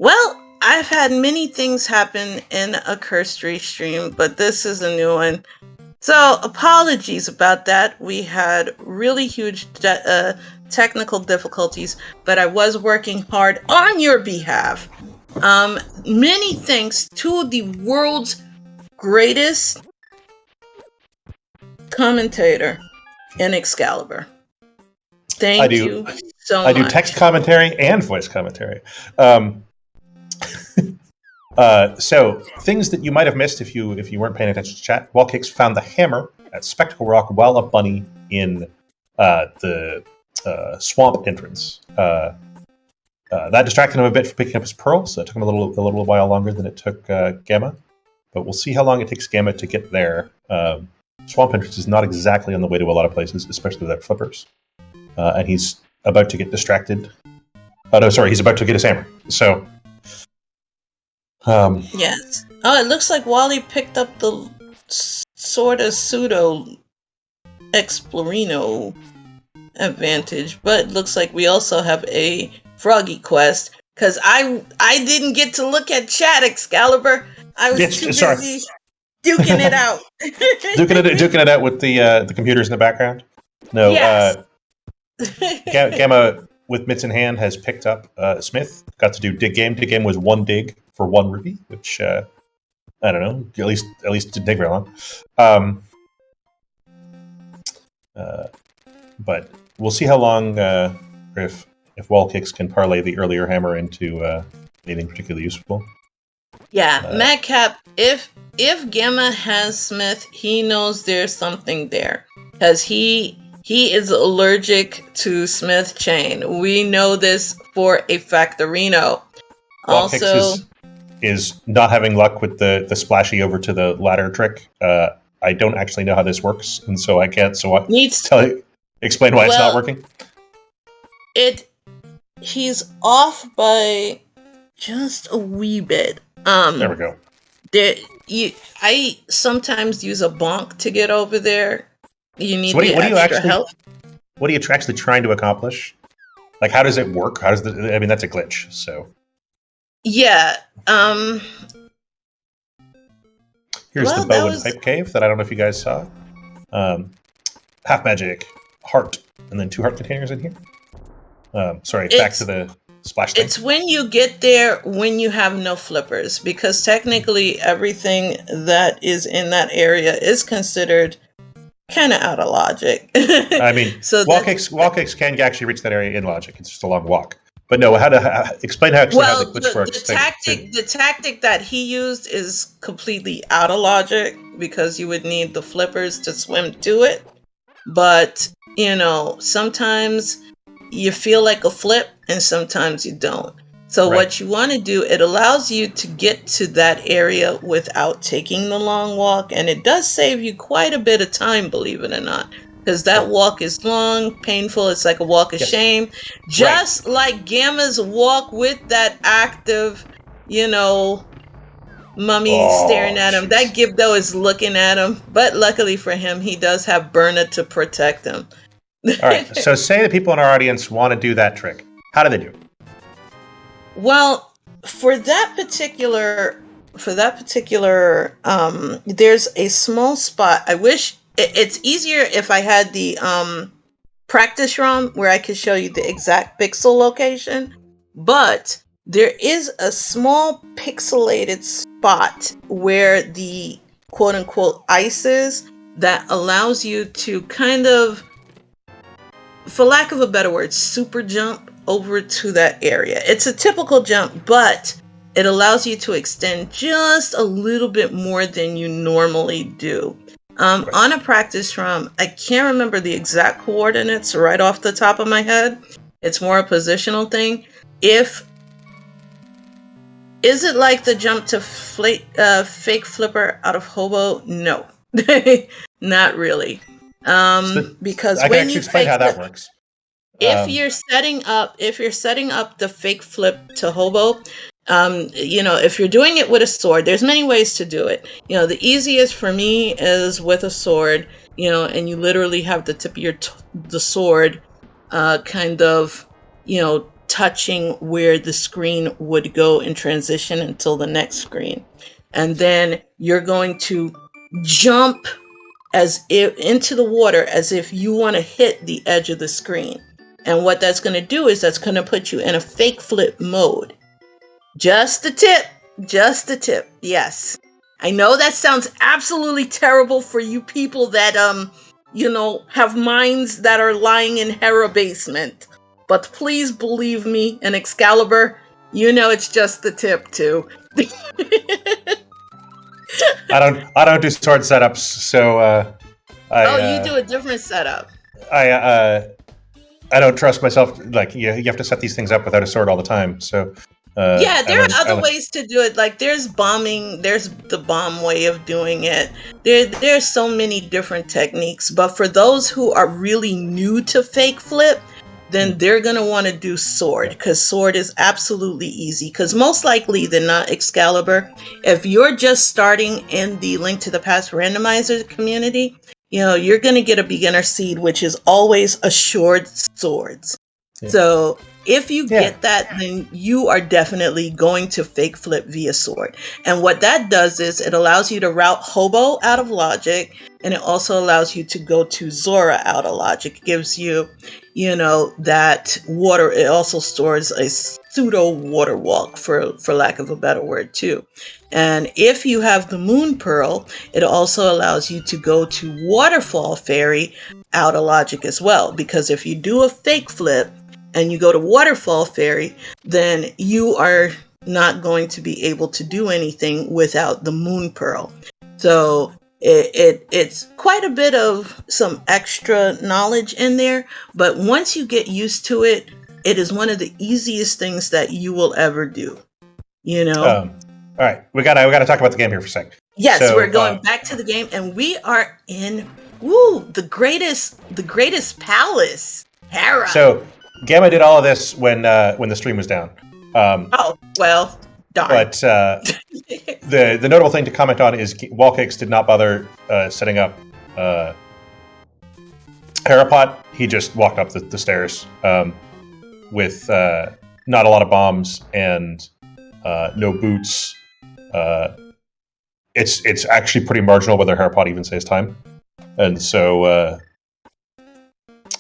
Well, I've had many things happen in a Cursed stream, but this is a new one. So apologies about that. We had really huge technical difficulties, but I was working hard on your behalf. Many thanks to the world's greatest commentator in Excalibur. Thank you so much. I do text commentary and voice commentary. So things that you might have missed if you weren't paying attention to chat. WallKicks found the hammer at Spectacle Rock while a bunny in the swamp entrance. That distracted him a bit from picking up his pearl, so it took him a little while longer than it took Gamma. But we'll see how long it takes Gamma to get there. Swamp entrance is not exactly on the way to a lot of places, especially without flippers. And he's about to get distracted. Oh no, sorry, he's about to get his hammer. So. Yes. Oh, it looks like Wally picked up the sort of pseudo Explorino advantage, but it looks like we also have a Froggy quest, because I didn't get to look at chat, Excalibur. I was too busy duking it out. duking it out with the computers in the background. No, yes. Gamma with mitts in hand has picked up Smith. Got to do dig game. Dig game was 1 dig for 1 rupee, which I don't know. At least didn't take very long. But we'll see how long if WallKicks can parlay the earlier hammer into anything particularly useful. Yeah, Madcap. If Gamma has Smith, he knows there's something there, because he is allergic to Smith chain. We know this for a factorino. Also, is not having luck with the splashy over to the ladder trick. I don't actually know how this works, and so I can't. So explain why it's not working. He's off by just a wee bit. There we go. I sometimes use a bonk to get over there. You need so extra help. What are you actually trying to accomplish? Like, how does it work? That's a glitch. So. Yeah. Here's the bow and pipe cave that I don't know if you guys saw. Half magic, heart, and then 2 heart containers in here. Back to the splash thing. It's when you get there when you have no flippers, because technically everything that is in that area is considered kind of out of logic. I mean, so WallKicks can actually reach that area in logic. It's just a long walk. But no, explain how the glitch works. The tactic that he used is completely out of logic, because you would need the flippers to swim to it. But, sometimes you feel like a flip and sometimes you don't. So What you want to do, it allows you to get to that area without taking the long walk. And it does save you quite a bit of time, believe it or not. Because that walk is long, painful. It's like a walk of shame. Just like Gamma's walk with that active, mummy staring at him. That Gibdo is looking at him. But luckily for him, he does have Burna to protect him. All right. So say the people in our audience want to do that trick. How do they do it? Well, for that particular, there's a small spot. I wish it's easier if I had the practice ROM where I could show you the exact pixel location. But there is a small pixelated spot where the quote unquote ice is, that allows you to kind of, for lack of a better word, super jump over to that area. It's a typical jump, but it allows you to extend just a little bit more than you normally do. On a practice ROM, I can't remember the exact coordinates right off the top of my head. It's more a positional thing. If Is it like the jump to fake flipper out of hobo? No, not really. So Because I can when actually you explain fake how that flip, works. Um, if you're setting up the fake flip to hobo, if you're doing it with a sword, there's many ways to do it. The easiest for me is with a sword, and you literally have the tip of the sword, kind of, touching where the screen would go in transition until the next screen. And then you're going to jump as if into the water as if you want to hit the edge of the screen. And what that's going to do is that's going to put you in a fake flip mode. Just the tip. Just the tip. Yes. I know that sounds absolutely terrible for you people that have minds that are lying in Hera basement. But please believe me, in Excalibur, it's just the tip too. I don't do sword setups, so I Oh, you uh, do a different setup. I uh, I don't trust myself. Like you have to set these things up without a sword all the time. So Yeah, I there learned. are other ways to do it. Like there's bombing, there's the bomb way of doing it. There's so many different techniques, but for those who are really new to fake flip, then they're going to want to do sword Yeah. because sword is absolutely easy because most likely than not Excalibur, if you're just starting in the Link to the Past randomizer community, you're going to get a beginner seed which is always assured swords. Yeah. So if you Yeah. get that, then you are definitely going to fake flip via sword. And what that does is it allows you to route hobo out of logic, and it also allows you to go to Zora out of logic. It gives you, that water. It also stores a pseudo water walk, for lack of a better word, too. And if you have the Moon Pearl, it also allows you to go to Waterfall Fairy out of logic as well. Because if you do a fake flip, and you go to Waterfall Fairy, then you are not going to be able to do anything without the Moon Pearl. So it's quite a bit of some extra knowledge in there, but once you get used to it, it is one of the easiest things that you will ever do. You know? All right, we gotta talk about the game here for a sec. Yes, we're So going back to the game, and we are in the greatest palace, Hera. so Gamma did all of this when the stream was down. Um, Oh well, darn. but the notable thing to comment on is WallKicks did not bother setting up Harapot. He just walked up the stairs with not a lot of bombs and no boots. It's actually pretty marginal whether Harapot even saves time, and so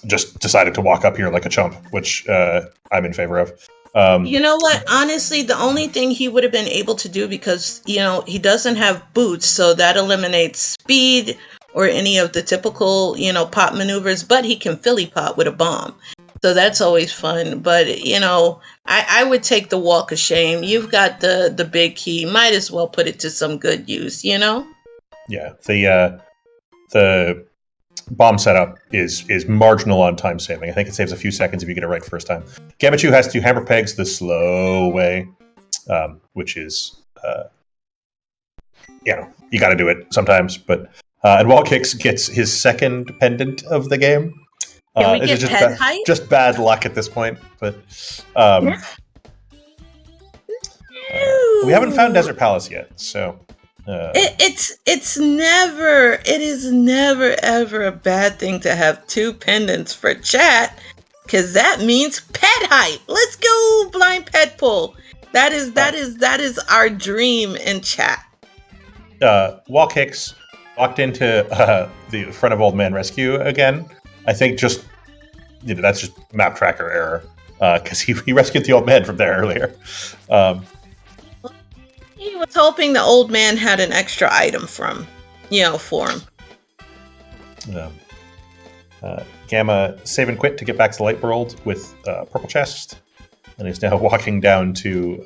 just decided to walk up here like a chump, which I'm in favor of. You know what? Honestly, the only thing he would have been able to do, because, he doesn't have boots, so that eliminates speed or any of the typical, pop maneuvers, but he can Philly pop with a bomb. So that's always fun. But, I would take the walk of shame. You've got the big key. Might as well put it to some good use, Yeah, the bomb setup is marginal on time saving. I think it saves a few seconds if you get it right first time. Gammachuu has to do hammer pegs the slow way, which is you got to do it sometimes. But and WallKicks gets his second pendant of the game. Can we It's get head height? just bad luck at this point. But we haven't found Desert Palace yet, so. It is never ever a bad thing to have two pendants for chat, because that means pet hype. Let's go, blind pet pull. That is our dream in chat. WallKicks walked into the front of Old Man Rescue again. I think just that's just map tracker error because he rescued the old man from there earlier. He was hoping the old man had an extra item for him. Gamma save and quit to get back to the light world with purple chest, and he's now walking down to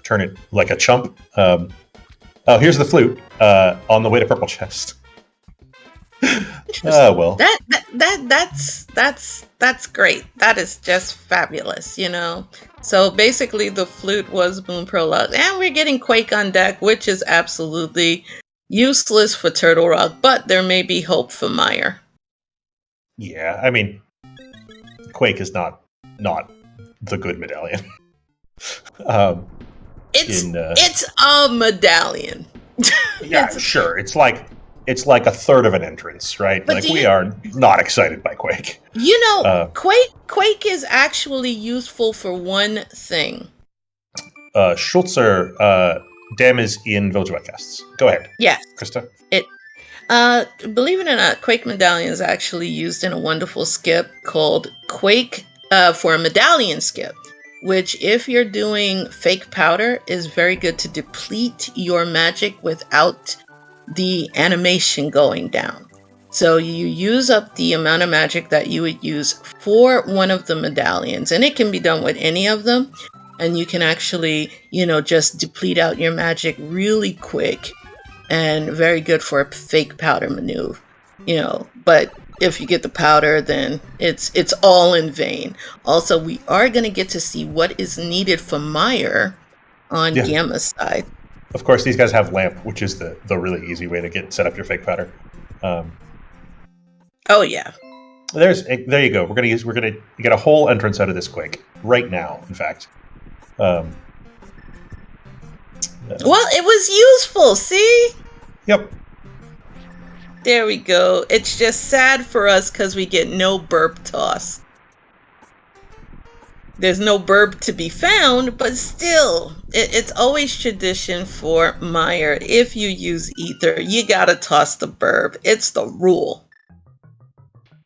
turn it like a chump. Oh, here's the flute on the way to purple chest. Well, That's great. That is just fabulous. So basically, the flute was Moon Prologue, and we're getting Quake on deck, which is absolutely useless for Turtle Rock, but there may be hope for Meyer. Yeah, I mean, Quake is not the good medallion. It's a medallion. Yeah, sure. It's like a third of an entrance, right? But Like we are not excited by Quake. Quake is actually useful for one thing. Schulzer, Dam is in Village of Outcasts. Go ahead. Yes. Krista? Believe it or not, Quake Medallion is actually used in a wonderful skip called Quake for a medallion skip, which if you're doing fake powder is very good to deplete your magic without the animation going down. So you use up the amount of magic that you would use for one of the medallions, and it can be done with any of them, and you can actually, just deplete out your magic really quick, and very good for a fake powder maneuver, but if you get the powder, then it's all in vain. Also, we are going to get to see what is needed for Meyer on Gamma's side. Of course, these guys have Lamp, which is the really easy way to set up your fake powder. Oh yeah. There you go. We're gonna get a whole entrance out of this Quake right now. In fact. Well, it was useful. See. Yep. There we go. It's just sad for us because we get no burp toss. There's no burb to be found, but still, it's always tradition for Meyer. If you use ether, you gotta toss the burb. It's the rule.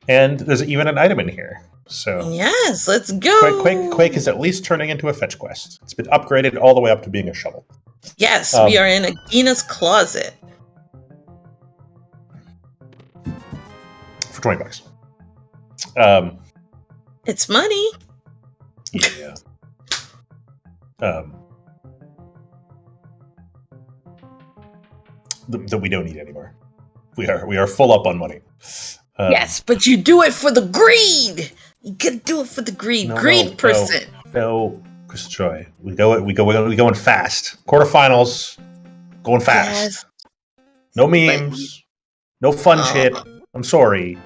And there's even an item in here. So yes, let's go. Quake is at least turning into a fetch quest. It's been upgraded all the way up to being a shovel. Yes, we are in Agina's closet. For $20. It's money. Yeah. That we don't need anymore. We are full up on money. Yes, but you do it for the greed. You gotta do it for the greed. Greed percent. No, Chris Troy. We going fast. Quarterfinals, going fast. Yes. No memes. No fun shit. I'm sorry.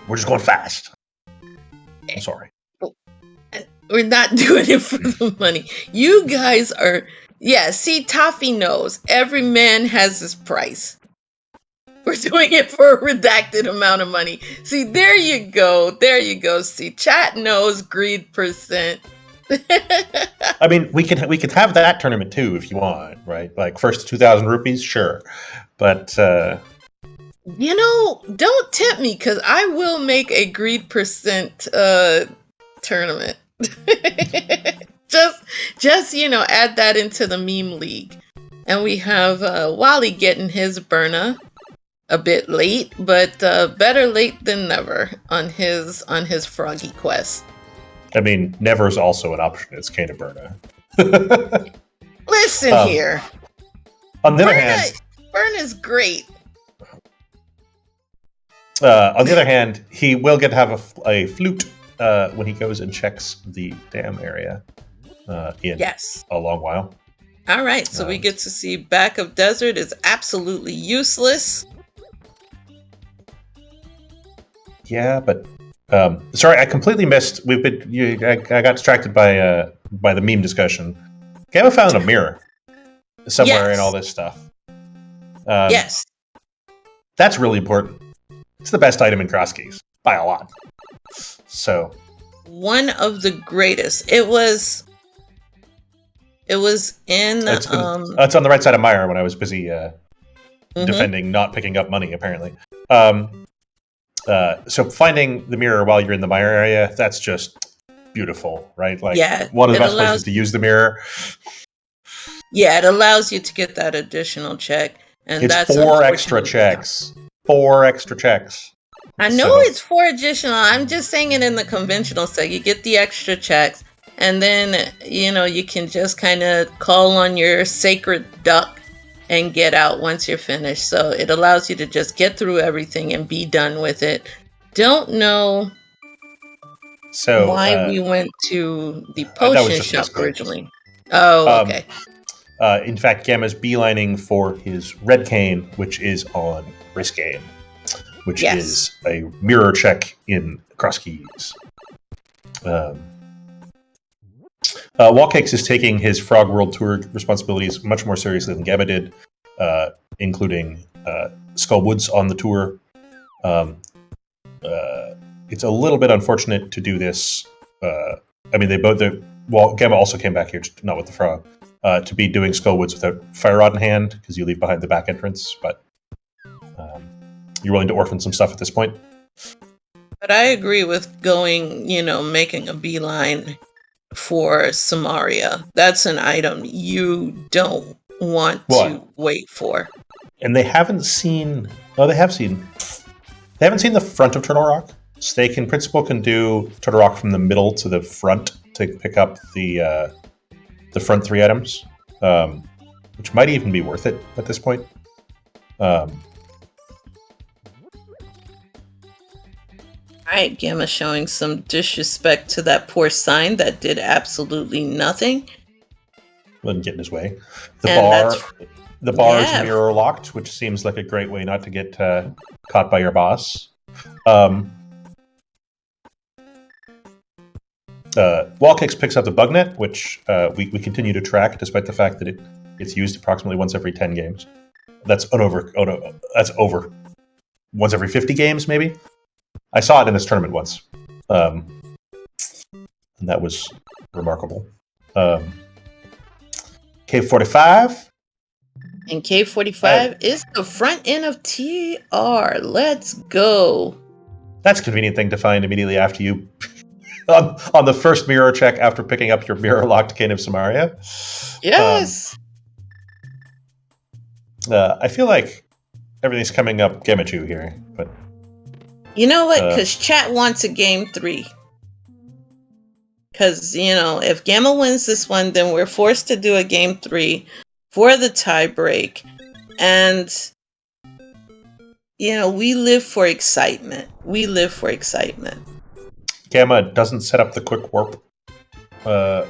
We're just going fast. I'm sorry. We're not doing it for the money. You guys are... Yeah, see, Toffee knows. Every man has his price. We're doing it for a redacted amount of money. See, there you go. There you go. See, chat knows greed percent. I mean, we could have that tournament too if you want, right? Like first 2,000 rupees, sure. But don't tempt me because I will make a greed percent tournament. just add that into the meme league. And we have Wally getting his burner a bit late, but better late than never on his froggy quest. I mean, never is also an option. It's kind of burner. Listen here. On the other hand, burner's great. On the other hand, he will get to have a flute when he goes and checks the dam area in a long while. All right, so we get to see Back of Desert is absolutely useless. Yeah, but sorry, I completely missed. I got distracted by the meme discussion. Gamma found a mirror somewhere in all this stuff. Yes, that's really important. It's the best item in Crosskeys by a lot. So, one of the greatest. It was in. It's on the right side of Meyer when I was busy defending not picking up money. Apparently. So finding the mirror while you're in the Meyer area, that's just beautiful, right? Like one of the best places to use the mirror. Yeah, it allows you to get that additional check. And it's that's 4 extra checks. 4 extra checks. I know it's 4 additional. I'm just saying it in the conventional set. You get the extra checks, and then, you can just kind of call on your sacred duck and get out once you're finished. So it allows you to just get through everything and be done with it. Don't know So Why we went to the that was potion just a shop misclick. originally. Oh, okay. In fact, Gamma's beelining for his red cane, which is on Risk Game, which Yes. is a mirror check in Crosskeys. WallKicks is taking his Frog World Tour responsibilities much more seriously than Gamma did, including Skullwoods on the tour. It's a little bit unfortunate to do this. Gamma also came back here, not with the frog, to be doing Skullwoods without Fire Rod in hand, because you leave behind the back entrance, but you're willing to orphan some stuff at this point. But I agree with going, making a beeline for Samaria. That's an item you don't want to wait for. And they haven't seen... No, they have seen... They haven't seen the front of Turtle Rock. So they can do Turtle Rock from the middle to the front to pick up the front 3 items, which might even be worth it at this point. Alright, Gamma showing some disrespect to that poor sign that did absolutely nothing. Let him get in his way. The bar is mirror locked, which seems like a great way not to get caught by your boss. WallKicks picks up the bug net, which we continue to track, despite the fact that it's used approximately once every 10 games. That's over once every 50 games, maybe. I saw it in this tournament once, and that was remarkable. K45. And K45 is the front end of TR. Let's go. That's a convenient thing to find immediately after you... on the first mirror check after picking up your mirror-locked Cane of Samaria. Yes! I feel like everything's coming up Gammachuu here, but... You know what? Because chat wants a game 3. Because, if Gamma wins this one, then we're forced to do a game 3 for the tie break. And, we live for excitement. Gamma doesn't set up the quick warp. Might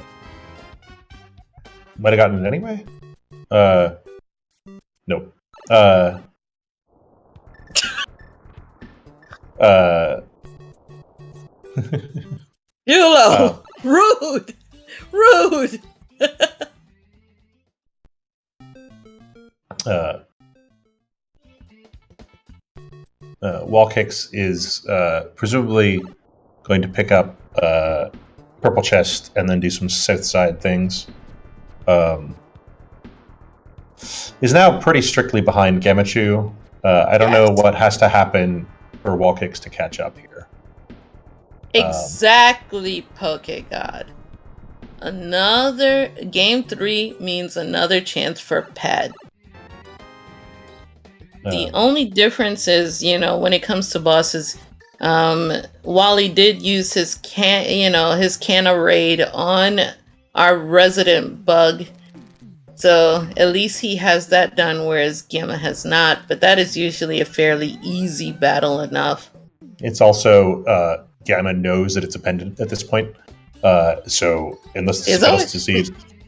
have gotten it anyway? Nope. Yulo! Rude! WallKicks is presumably going to pick up Purple Chest and then do some south side things. Is now pretty strictly behind Gammachuu. I don't know what has to happen for WallKicks to catch up here. Exactly, PokeGod. Another game 3 means another chance for Pad. The only difference is, when it comes to bosses, Wally did use his Canna raid on our resident bug. So at least he has that done, whereas Gamma has not. But that is usually a fairly easy battle enough. It's also Gamma knows that it's a pendant at this point. So unless it's supposed to see,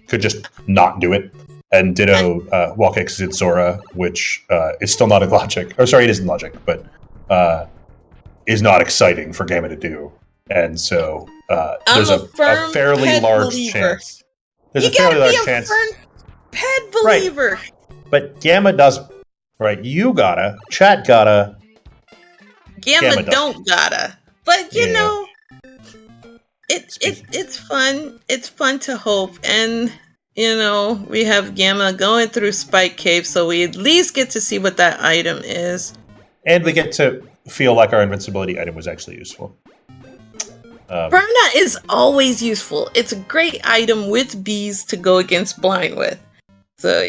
could just not do it. And ditto WallKicks did Zora, which is still not in logic. Or sorry, it is in logic, but is not exciting for Gamma to do. And so there's a fairly large chance. There's a fairly large chance. Ped believer. Right. But Gamma doesn't. Right? You gotta. Chat gotta. Gamma don't gotta. But it's fun. It's fun to hope. And we have Gamma going through Spike Cave, so we at least get to see what that item is. And we get to feel like our invincibility item was actually useful. Burna is always useful. It's a great item with bees to go against blind with. So,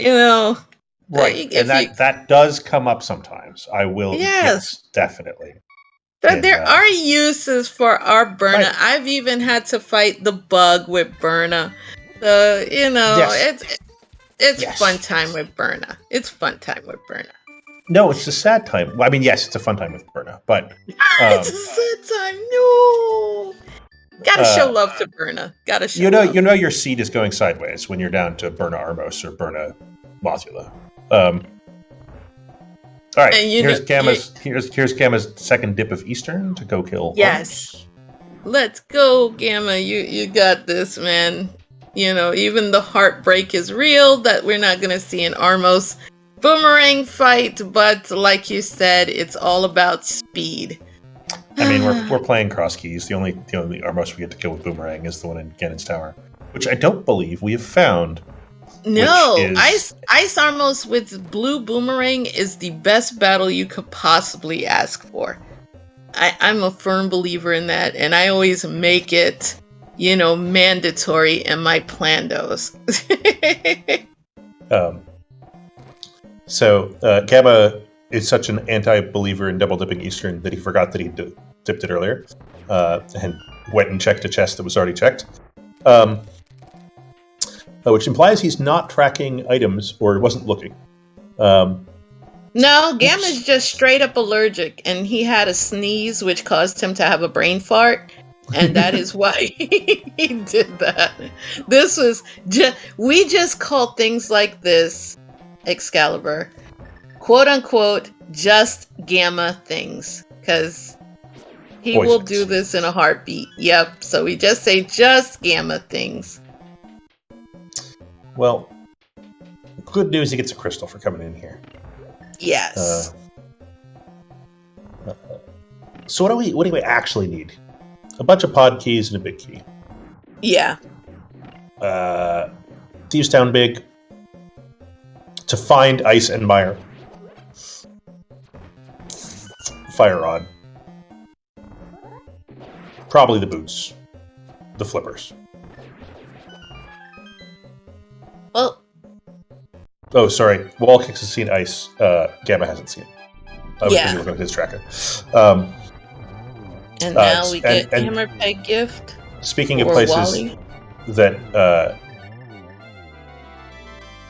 right. And that does come up sometimes. I will. Yes, definitely. There are uses for our Burna. Right. I've even had to fight the bug with Burna. So, it's fun time with Burna. No, it's a sad time. Well, I mean, yes, it's a fun time with Burna, but... it's a sad time, no! Gotta show love to Berna. Gotta show you know, love. your seed is going sideways when you're down to Berna Armos or Berna Mothula. All right, And here's Gamma's second dip of Eastern to go kill yes. Armos. Let's go, Gamma. You got this, man. You know, even the heartbreak is real that we're not gonna see an Armos boomerang fight, but like you said, it's all about speed. I mean, we're playing Crosskeys. The only Armos we get to kill with boomerang is the one in Ganon's Tower, which I don't believe we have found. No, is... Ice Armos with blue boomerang is the best battle you could possibly ask for. I'm a firm believer in that, and I always make it, mandatory in my plandos. Gamma is such an anti-believer in double dipping Eastern that he forgot that he dipped it earlier, and went and checked a chest that was already checked. Which implies he's not tracking items or wasn't looking. No, Gamma's just straight up allergic, and he had a sneeze which caused him to have a brain fart, and that is why he did that. This was we just call things like this, Excalibur, quote unquote, just Gamma things, because he will do this in a heartbeat. Yep, so we just say just Gamma things. Well, good news, he gets a crystal for coming in here. Yes. So what do we actually need? A bunch of pod keys and a big key. Yeah. Thieves Town big. To find Ice and Mire. Fire Rod. Probably the boots. The flippers. Well. Oh, sorry. WallKicks has seen Ice. Gamma hasn't seen it. Because you're looking at his tracker. And now we get Hammer Peg gift. Speaking of places that,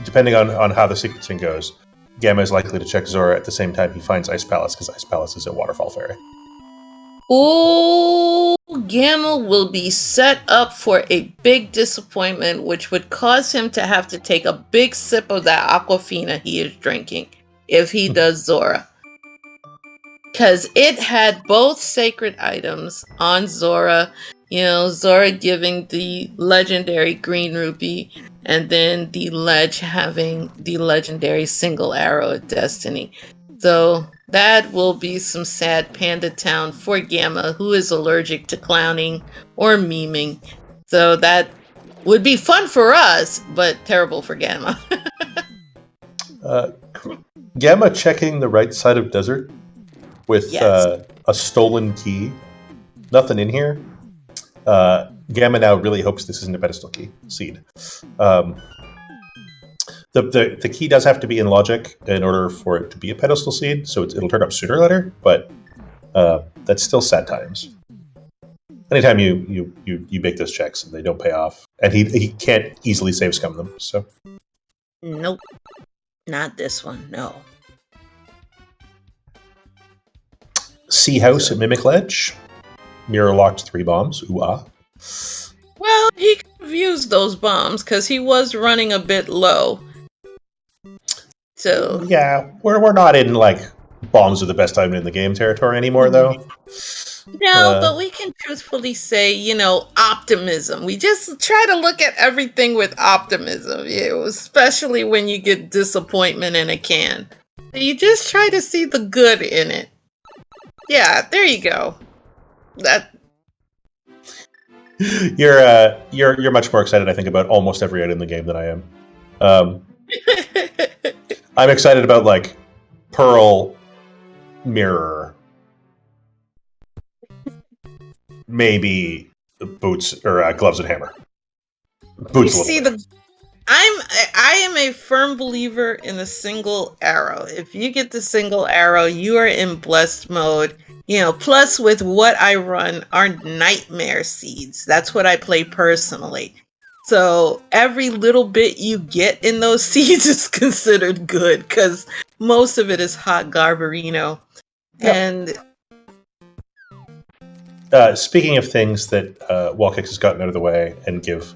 depending on how the sequencing goes, Gamma is likely to check Zora at the same time he finds Ice Palace, because Ice Palace is a waterfall fairy. Ooh, Gamma will be set up for a big disappointment, which would cause him to have to take a big sip of that Aquafina he is drinking if he does Zora. Because it had both sacred items on Zora. Zora giving the legendary green rupee, and then the ledge having the legendary single arrow of destiny. So that will be some sad Panda Town for Gamma, who is allergic to clowning or memeing. So that would be fun for us, but terrible for Gamma. Gamma checking the right side of desert with a stolen key. Nothing in here. Gamma now really hopes this isn't a pedestal key seed. The key does have to be in logic in order for it to be a pedestal seed, so it'll turn up sooner or later, but that's still sad times. Anytime you make those checks and they don't pay off, and he can't easily save scum them, so. Nope. Not this one, no. Sea House at Mimic Ledge. Mirror locked 3 bombs. Ooh ah. Well, he could have used those bombs because he was running a bit low. So yeah, we're not in like bombs are the best item in the game territory anymore, though. No, but we can truthfully say, optimism. We just try to look at everything with optimism, especially when you get disappointment in a can. You just try to see the good in it. Yeah, there you go. That you're much more excited, I think, about almost every item in the game than I am. I'm excited about like Pearl, Mirror, maybe boots or gloves and hammer. Boots. You see I am a firm believer in the single arrow. If you get the single arrow, you are in blessed mode. Plus with what I run are nightmare seeds. That's what I play personally. So every little bit you get in those seeds is considered good because most of it is hot Garbarino. Yep. And Speaking of things that WallKicks has gotten out of the way and give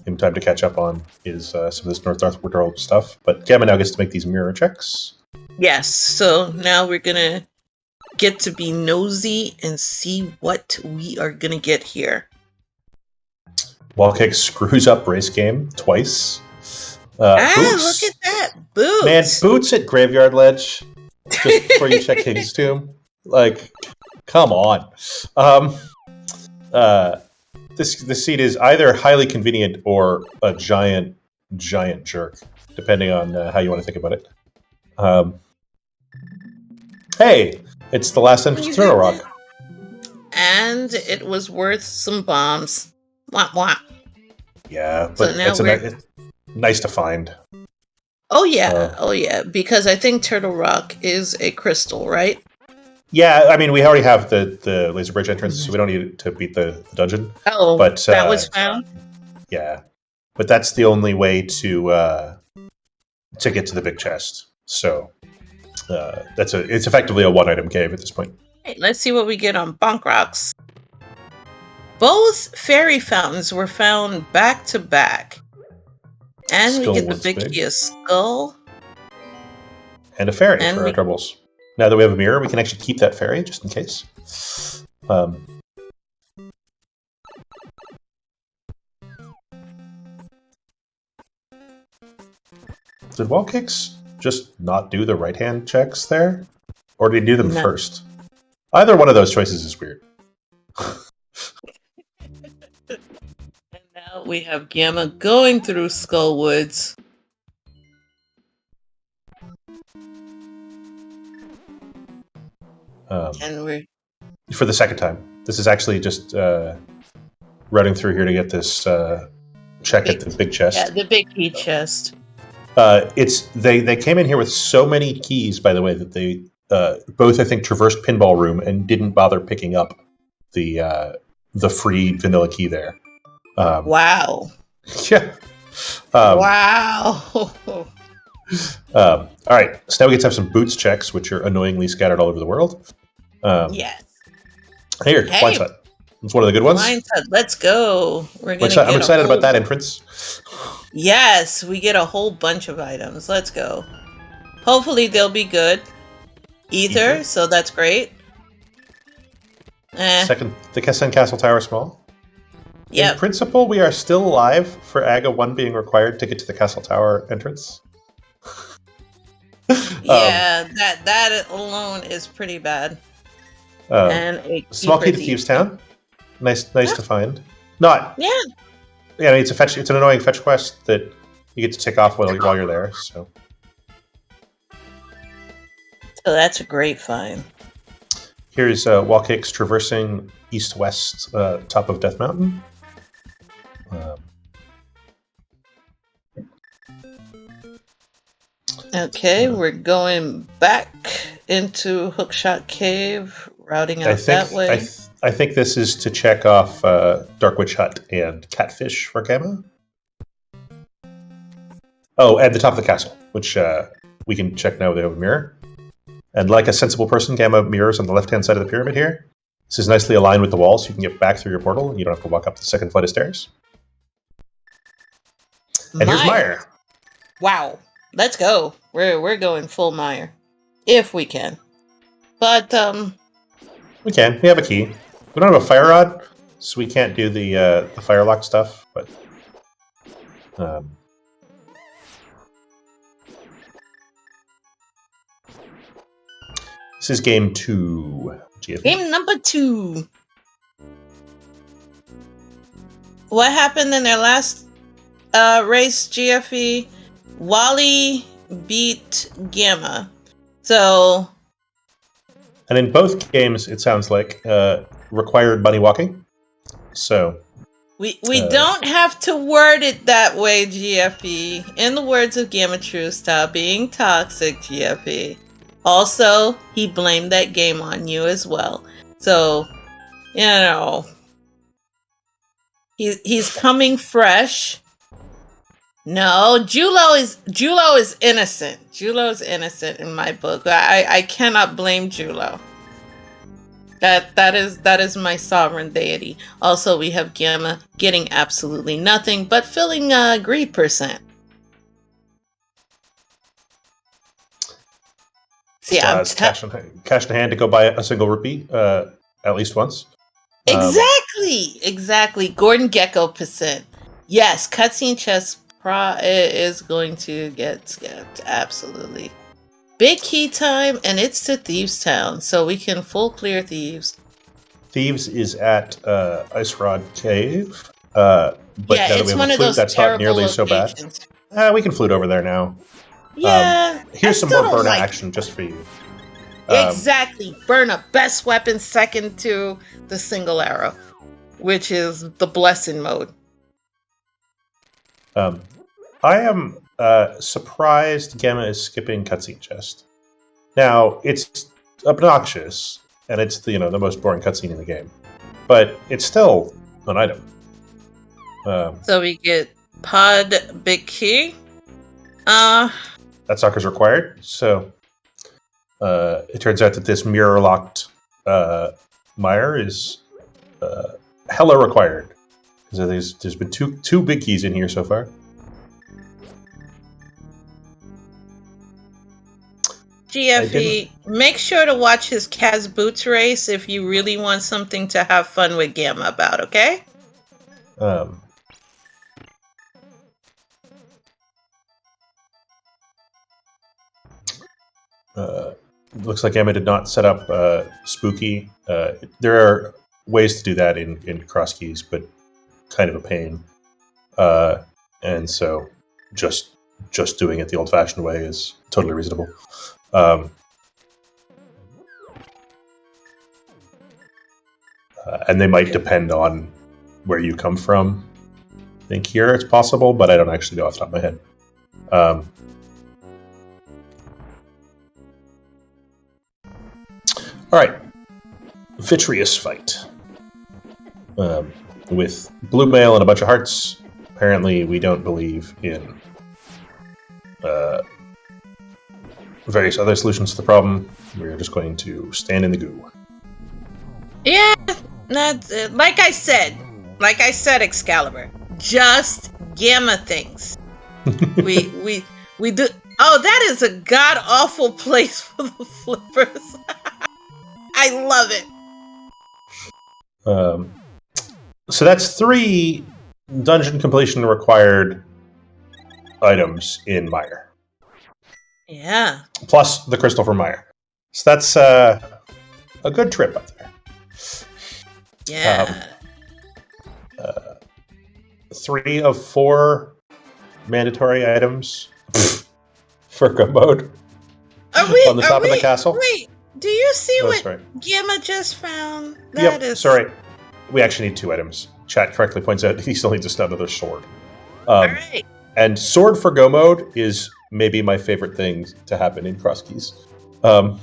him time to catch up on is some of this Northward World stuff. But Gamma now gets to make these mirror checks. Yes, so now we're gonna get to be nosy and see what we are gonna get here. WallKicks screws up race game twice. Boots. Look at that! Boots! Man, boots at Graveyard Ledge just before you check King's Tomb. Like, come on. This seat is either highly convenient or a giant jerk, depending on how you want to think about it. Hey, it's the last entrance to Turtle Rock. And it was worth some bombs. Wah wah. Yeah, but so now it's nice to find. Oh yeah, because I think Turtle Rock is a crystal, right? Yeah, I mean, we already have the laser bridge entrance, so we don't need to beat the dungeon. Oh, but that was found? Yeah, but that's the only way to get to the big chest. So it's effectively a one-item cave at this point. Right, let's see what we get on Bonk Rocks. Both fairy fountains were found back to back. And we get the big key of skull. And a fairy for our troubles. Now that we have a mirror, we can actually keep that fairy, just in case. Did WallKicks just not do the right-hand checks there? Or did he do them first? Either one of those choices is weird. And now we have Gamma going through Skull Woods. And we're for the second time. This is actually just running through here to get this check at the big chest. Yeah, the big key chest. They came in here with so many keys, by the way, that they both, I think, traversed Pinball Room and didn't bother picking up the free vanilla key there. Wow. Yeah. Wow. All right, so now we get to have some boots checks, which are annoyingly scattered all over the world. Yes. Here, Blind Side. It's one of the good ones. Blind Side, let's go. I'm excited about that entrance. Yes, we get a whole bunch of items. Let's go. Hopefully they'll be good. Ether. So that's great. Second, the Kessen Castle Tower small. Yep. In principle, we are still alive for AGA 1 being required to get to the Castle Tower entrance. Yeah, that alone is pretty bad. And a small key to Thieves Town. Nice to find. Not. Yeah. Yeah, I mean, it's an annoying fetch quest that you get to tick off while you're there. So that's a great find. Here's WallKicks traversing east-west top of Death Mountain. Okay, we're going back into Hookshot Cave, routing out that way. I think this is to check off Dark Witch Hut and Catfish for Gamma. Oh, and the top of the castle, which we can check now with the open mirror. And like a sensible person, Gamma mirrors on the left-hand side of the pyramid here. This is nicely aligned with the wall, so you can get back through your portal, and you don't have to walk up the second flight of stairs. And here's Meyer. Wow. Let's go. We're going full Meyer. If we can. But, we can. We have a key. We don't have a fire rod, so we can't do the firelock stuff, but... This is game 2. GFE. Game number 2. What happened in their last race, GFE? Wally beat Gamma. So... And in both games, it sounds like, required bunny walking. So... We don't have to word it that way, GFE. In the words of Gammachuu, stop being toxic, GFE. Also, he blamed that game on you as well. So, you know, he's coming fresh. No, Julo is innocent. Julo is innocent in my book. I cannot blame Julo. That is my sovereign deity. Also, we have Gamma getting absolutely nothing, but filling greed percent. See, Still I'm has cash in hand to go buy a single rupee at least once. exactly. Gordon Gecko percent. Yes, cutscene chest is going to get skipped. Absolutely. Big key time, and it's to Thieves Town, so we can full clear Thieves. Thieves is at Ice Rod Cave. But Yeah, now that we it's have a one of flute, those that's not terrible nearly so bad. locations. We can flute over there now. Yeah, I Here's some still more don't burnout like action just for you. exactly. Burn up best weapon second to the single arrow, which is the blessing mode. I am surprised Gamma is skipping cutscene chest. Now it's obnoxious, and it's the most boring cutscene in the game, but it's still an item. So we get pod big key. That sucker's required. So it turns out that this mirror locked mire is hella required. So there's been two big keys in here so far. GFE, make sure to watch his Kaz Boots race if you really want something to have fun with Gamma about, okay? Looks like Emma did not set up Spooky. There are ways to do that in Crosskeys, but kind of a pain. And so just doing it the old-fashioned way is totally reasonable. And they might depend on where you come from. I think here it's possible, but I don't actually know off the top of my head. All right, Vitreous fight with blue mail and a bunch of hearts. Apparently, we don't believe in various other solutions to the problem. We're just going to stand in the goo. Yeah, that's like I said, Excalibur. Just Gamma things. we do. Oh, that is a god awful place for the flippers. I love it. So that's 3 dungeon completion required items in Mire. Yeah. Plus the crystal for Mire. So that's a good trip up there. Yeah. 3 of 4 mandatory items for go mode on the top of the castle. Wait, do you see what Gamma just found? Sorry. We actually need 2 items. Chat correctly points out he still needs to another sword. All right. And sword for go mode is maybe my favorite thing to happen in Crosskeys. And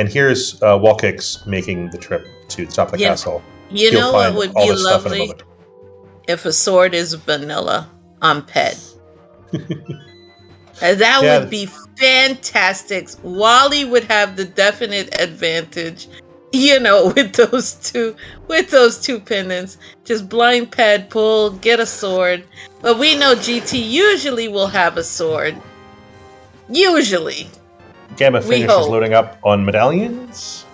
here's WallKicks making the trip to the top of the castle. You know what would be lovely? If a sword is vanilla on Ped. That would be fantastic. Wally would have the definite advantage, with those two pendants. Just blind Ped pull, get a sword. But we know GT usually will have a sword. Usually. Gamma finishes loading up on medallions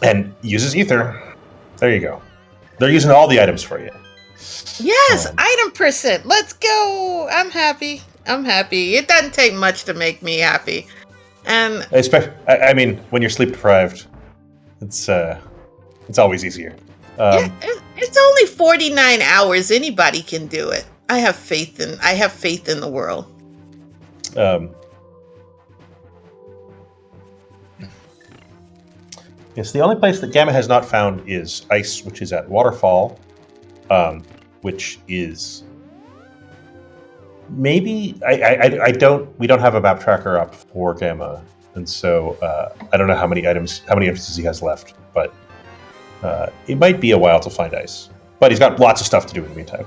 and uses ether. There you go. They're using all the items for you. Yes, item percent. Let's go. I'm happy. It doesn't take much to make me happy. And I mean, when you're sleep deprived, it's always easier. It's only 49 hours. Anybody can do it. I have faith in the world. Yes, the only place that Gamma has not found is ice, which is at Waterfall, which is maybe we don't have a map tracker up for Gamma, and so I don't know how many entrances he has left, but it might be a while to find ice. But he's got lots of stuff to do in the meantime.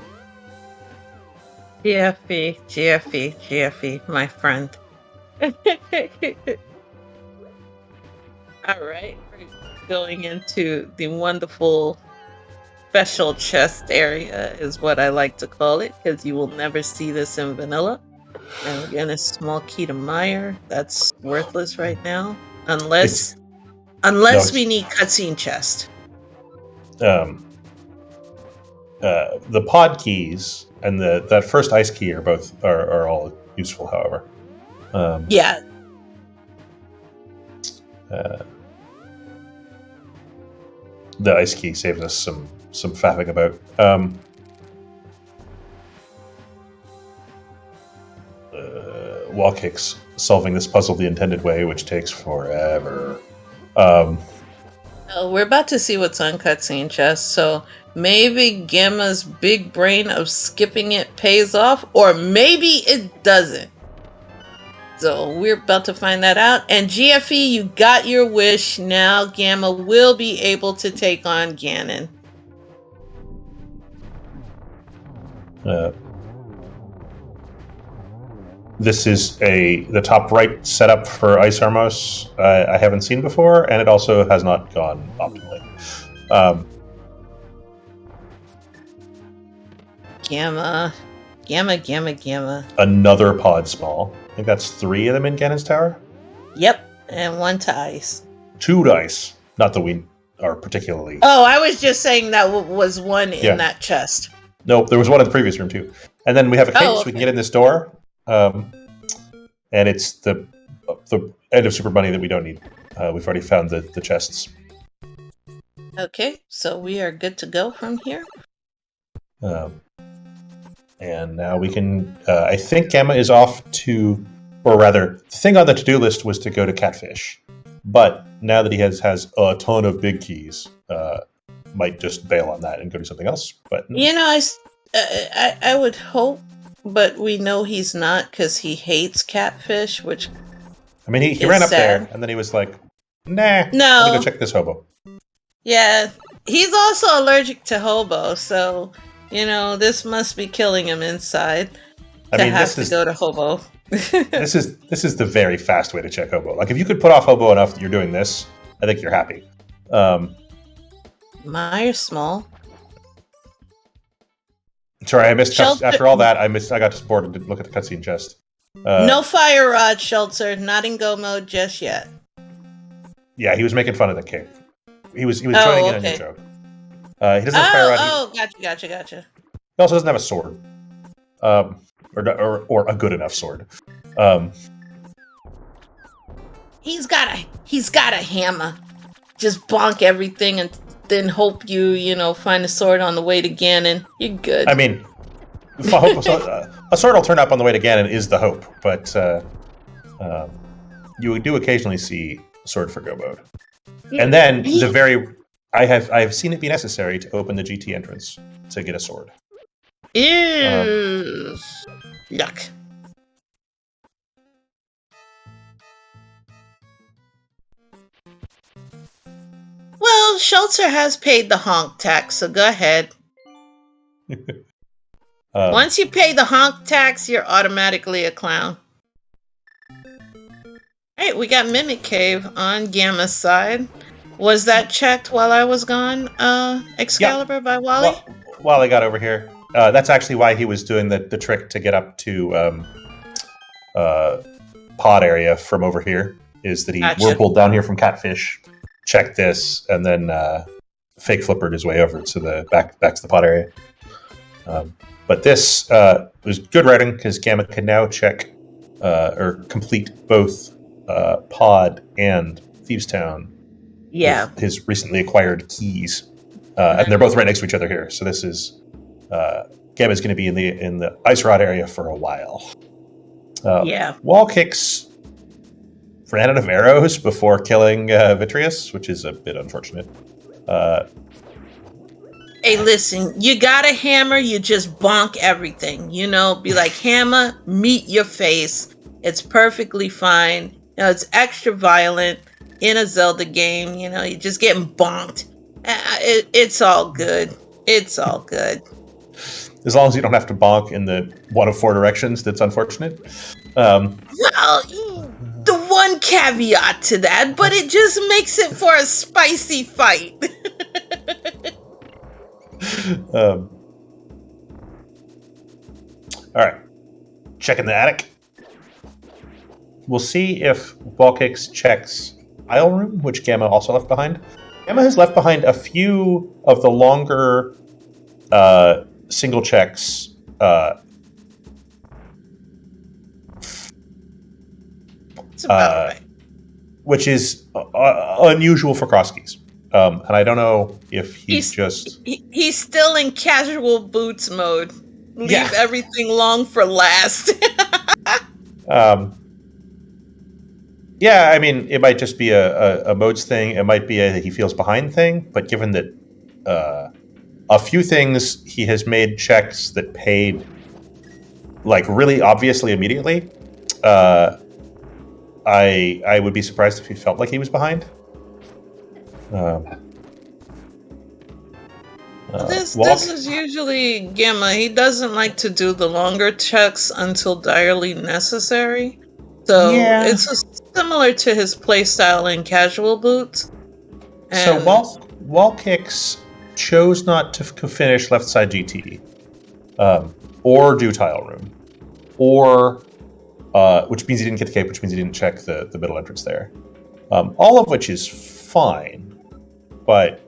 GFE, my friend. All right, we're going into the wonderful special chest area, is what I like to call it, because you will never see this in vanilla. And again, a small key to Meyer. That's worthless right now, It's no, unless it's we need cutscene chest. um, the pod keys and that first ice key are both are all useful. However, um, Yeah. uh, the ice key saves us some faffing about. WallKicks solving this puzzle the intended way, which takes forever. We're about to see what's on cutscene chest, so maybe Gamma's big brain of skipping it pays off, or maybe it doesn't. So we're about to find that out. And GFE, you got your wish. Now Gamma will be able to take on Ganon. Uh, this is the top right setup for Ice Armos I haven't seen before, and it also has not gone optimally. Gamma. Another pod small. I think that's 3 of them in Ganon's Tower. Yep, and 1 to ice. 2 dice. Not that we are particularly. Oh, I was just saying that was 1 in that chest. Nope, there was 1 in the previous room too. And then we have a cape so we can get in this door. And it's the end of Super Bunny that we don't need. We've already found the chests. Okay, so we are good to go from here. And now we can. I think Gamma is off to, or rather, the thing on the to-do list was to go to Catfish. But now that he has a ton of big keys, might just bail on that and go do something else. But I would hope, but we know he's not because he hates Catfish, which I mean, he ran up there and then he was like, "Nah, no, let me go check this hobo." Yeah, he's also allergic to hobo, so this must be killing him inside. Go to hobo. This is the very fast way to check hobo. Like if you could put off hobo enough that you're doing this, I think you're happy. Meyer's small. Sorry, I missed. After all that, I got just bored and didn't look at the cutscene chest. No fire rod, Shelter. Not in go mode just yet. Yeah, he was making fun of the king. He was joining in a new joke. He doesn't have fire rod. Oh, gotcha. He also doesn't have a sword, or a good enough sword. He's got a hammer. Just bonk everything and then hope you find a sword on the way to Ganon. You're good. I mean, a sword will turn up on the way to Ganon is the hope, but you do occasionally see a sword for go mode. And then I have seen it be necessary to open the GT entrance to get a sword. Ew. Yuck. Well, Shelter has paid the honk tax, so go ahead. Once you pay the honk tax, you're automatically a clown. Alright, we got Mimic Cave on Gamma's side. Was that checked while I was gone, Excalibur, by Wally? While I got over here. That's actually why he was doing the trick to get up to pod area from over here, is that he whirlpooled down here from Catfish, checked this, and then fake flippered his way over to the back to the pod area. But this was good writing because Gamma can now check or complete both pod and Thieves Town. Yeah. With his recently acquired keys. And they're both right next to each other here. So this is Gamma's going to be in the ice rod area for a while. WallKicks ran out of arrows before killing Vitreous, which is a bit unfortunate. Hey, listen, you got a hammer, you just bonk everything. Be like, hammer, meet your face. It's perfectly fine. It's extra violent in a Zelda game. You're just getting bonked. It's all good. It's all good. As long as you don't have to bonk in the one of 4 directions, that's unfortunate. Well, the one caveat to that, but it just makes it for a spicy fight. All right. Checking the attic. We'll see if WallKicks checks Isle Room, which Gamma also left behind. Gamma has left behind a few of the longer single checks. It's about right. Which is unusual for Crosskeys. And I don't know if he's still in casual boots mode. Leave everything long for last. Yeah, I mean, it might just be a modes thing. It might be a he feels behind thing. But given that a few things he has made checks that paid like really obviously immediately, I would be surprised if he felt like he was behind. This is usually Gamma. He doesn't like to do the longer checks until direly necessary. So it's similar to his playstyle in casual boots. And so WallKicks chose not to finish left side GT, or do tile room, or which means he didn't get the cape, which means he didn't check the middle entrance there. All of which is fine, but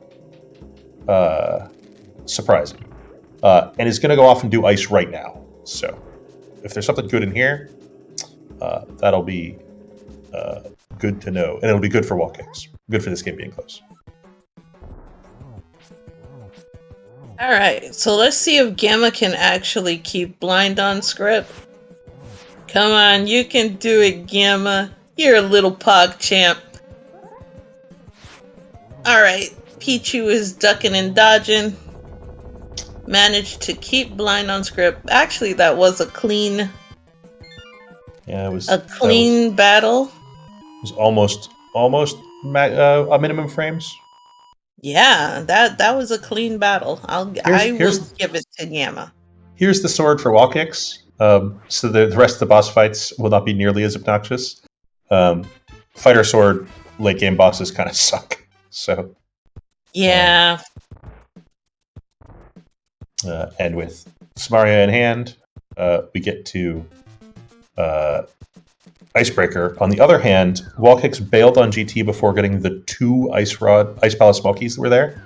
surprising. And is going to go off and do ice right now. So if there's something good in here, that'll be good to know. And it'll be good for WallKicks. Good for this game being close. All right, so let's see if Gamma can actually keep blind on script. Come on, you can do it, Gamma. You're a little pog champ. Alright, Pichu is ducking and dodging. Managed to keep blind on script. Actually, that was a clean... Yeah, it was... a clean battle. It was almost a minimum frames. Yeah, that was a clean battle. I will give it to Gamma. Here's the sword for WallKicks. So the rest of the boss fights will not be nearly as obnoxious. Fighter sword late game bosses kind of suck. So yeah. And with Samaria in hand, we get to Icebreaker. On the other hand, WallKicks bailed on GT before getting the 2 Ice Palace Smokies that were there.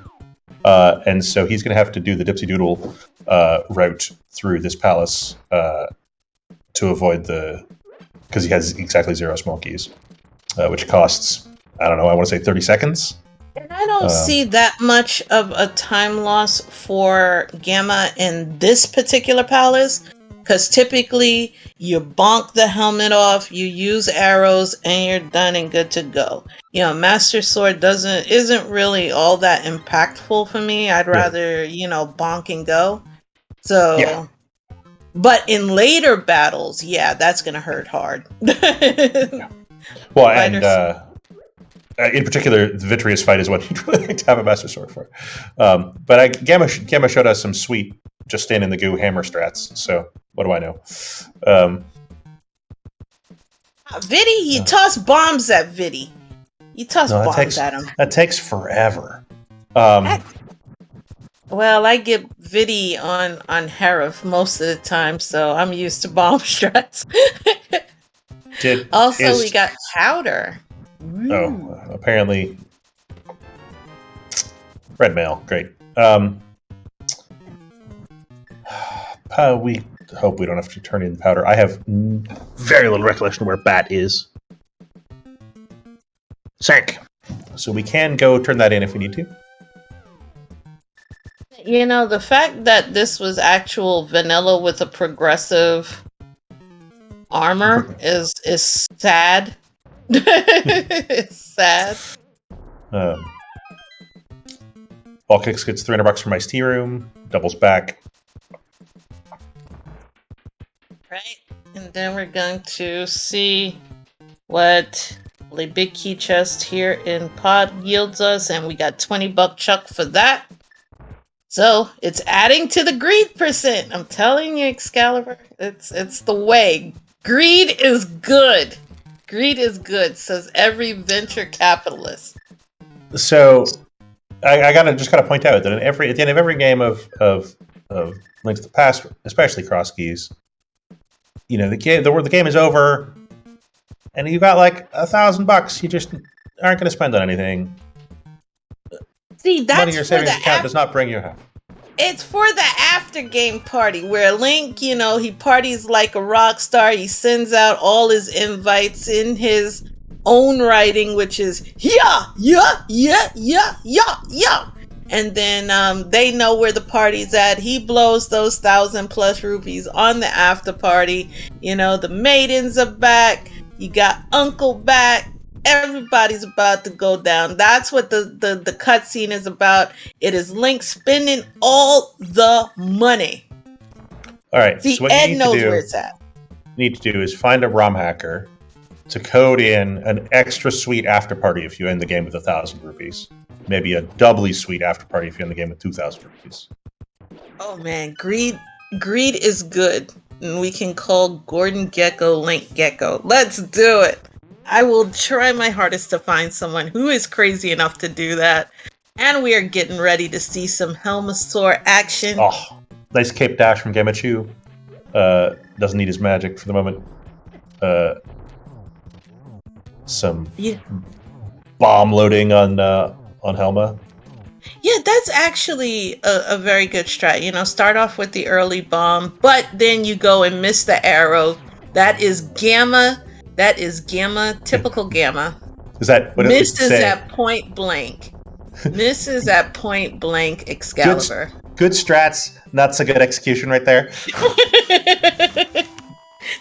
And so he's going to have to do the Dipsy Doodle route through this palace to avoid because he has exactly 0 Smokies, which costs, I don't know, I want to say 30 seconds. And I don't see that much of a time loss for Gamma in this particular palace, because typically you bonk the helmet off, you use arrows, and you're done and good to go. You know, Master Sword isn't really all that impactful for me. I'd rather, bonk and go. So, but in later battles, that's gonna hurt hard. Well, and in particular, the Vitreous fight is what you'd really like to have a Master Sword for. But Gamma showed us some sweet just stand in the goo hammer strats. So what do I know? Viddy, you toss bombs at Viddy. You toss bombs at him. That takes forever. Well, I get Viddy on Harif most of the time, so I'm used to bomb strats. We got Powder. Oh, apparently. Red mail, great. We hope we don't have to turn in Powder. I have very little recollection of where Bat is. Sank. So we can go turn that in if we need to. The fact that this was actual vanilla with a progressive armor is sad. It's sad. WallKicks gets $300 from Ice Tea Room, doubles back. Right, and then we're going to see what the big key chest here in Pod yields us, and we got $20 chuck for that. So it's adding to the greed percent. I'm telling you, Excalibur, it's the way. Greed is good. Greed is good, says every venture capitalist. So I gotta point out that at the end of every game of Link to the Past, especially Crosskeys, the game is over, and you got like $1,000. You just aren't going to spend on anything. See, Money in that's your for savings account does not bring you half. It's for the after game party where Link, he parties like a rock star. He sends out all his invites in his own writing, which is yeah, yeah, yeah, yeah, yeah, yeah. And then they know where the party's at. He blows those 1,000+ rupees on the after party. The maidens are back. You got Uncle back. Everybody's about to go down. That's what the cutscene is about. It is Link spending all the money. All right. See, So what Ed knows where it's at. You need to do is find a ROM hacker to code in an extra sweet after party if you end the game with 1,000 rupees. Maybe a doubly sweet after party if you end the game with 2,000 rupees. Oh man, greed is good. And we can call Gordon Gecko Link Gecko. Let's do it. I will try my hardest to find someone who is crazy enough to do that. And we are getting ready to see some Helmasaur action. Oh, nice cape dash from Gammachuu. Doesn't need his magic for the moment. Some bomb loading on Helma. Yeah, that's actually a very good strat. Start off with the early bomb, but then you go and miss the arrow. That is Gamma. Typical Gamma. Is that what misses at point blank? Misses at point blank Excalibur. Good strats, not so good execution right there.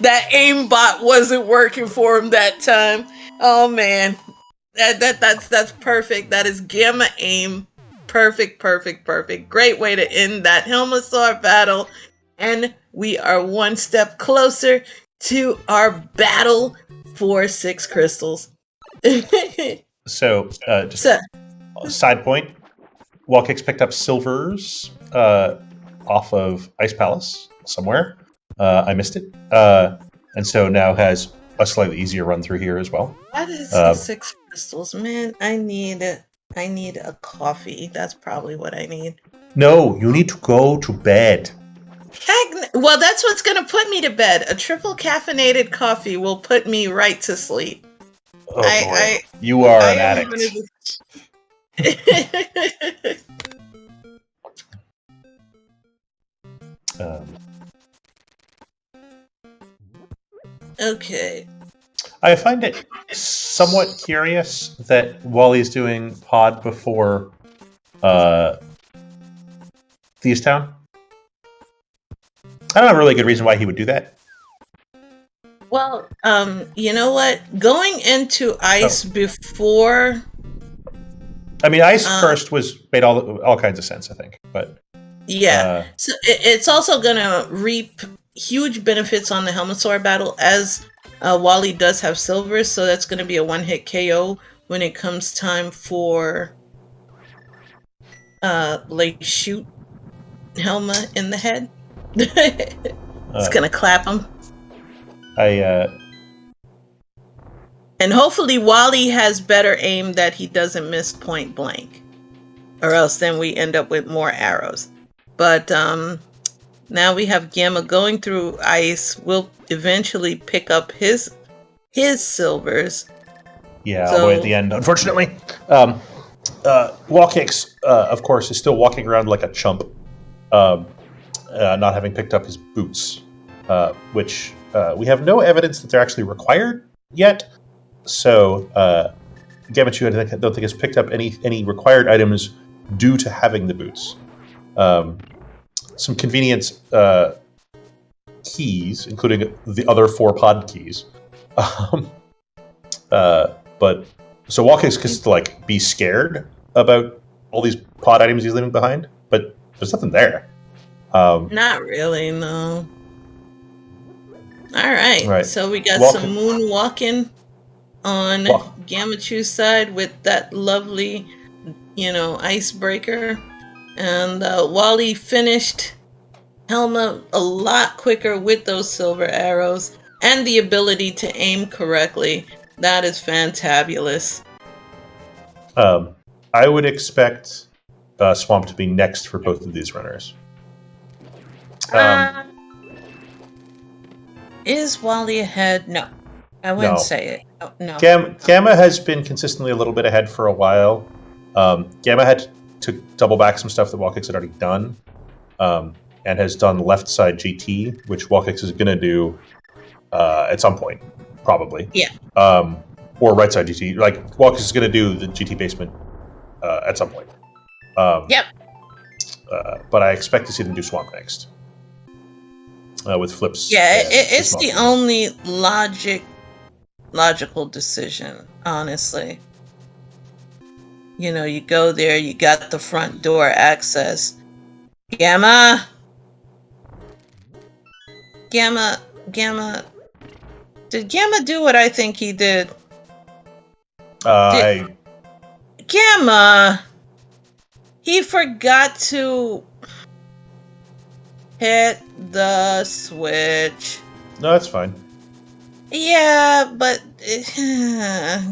That aimbot wasn't working for him that time. Oh man, that's perfect. That is Gamma aim. Perfect. Great way to end that Helmasaur battle, and we are one step closer to our battle for 6 crystals. So, just a side point. WallKicks picked up silvers off of Ice Palace somewhere. I missed it. And so now has a slightly easier run through here as well. That is 6 crystals. Man, I need a coffee. That's probably what I need. No, you need to go to bed. Well, that's what's going to put me to bed. A triple caffeinated coffee will put me right to sleep. Oh, boy. You are an addict. Okay. I find it somewhat curious that Wally's doing pod before Thieves Town. I don't have a really good reason why he would do that. Well, you know what? Going into Ice before... I mean, Ice first made all kinds of sense, I think. But yeah. So it's also going to reap huge benefits on the Helmasaur battle, as Wally does have silvers, so that's going to be a one-hit KO when it comes time for shoot Helma in the head. It's going to clap him. And hopefully Wally has better aim that he doesn't miss point blank, or else then we end up with more arrows. But now we have Gamma going through Ice. We'll eventually pick up his silvers. Yeah, all the way at the end, unfortunately. WallKicks, of course, is still walking around like a chump, not having picked up his boots, which we have no evidence that they're actually required yet. So Gammachuu, I don't think has picked up any required items due to having the boots. Some convenient keys, including the other 4 pod keys. But so WallKicks gets to be scared about all these pod items he's leaving behind, but there's nothing there. Not really, no. All right. So we got some moonwalking on Gammachuu's side with that lovely, icebreaker. And Wally finished Helma a lot quicker with those silver arrows. and the ability to aim correctly. That is fantabulous. I would expect Swamp to be next for both of these runners. Is Wally ahead? No, I wouldn't say it. Oh, no. Gamma has been consistently a little bit ahead for a while. Gamma had to double back some stuff that WallKicks had already done, and has done left side GT, which WallKicks is going to do at some point, probably. Yeah. Or right side GT. Like, WallKicks is going to do the GT basement at some point. Yep. But I expect to see them do Swamp next. With flips. Yeah, it's the only logical decision, honestly. You know, you go there, you got the front door access. Gamma! Did Gamma do what I think he did? Gamma! He forgot to hit the switch. No, that's fine. Yeah, but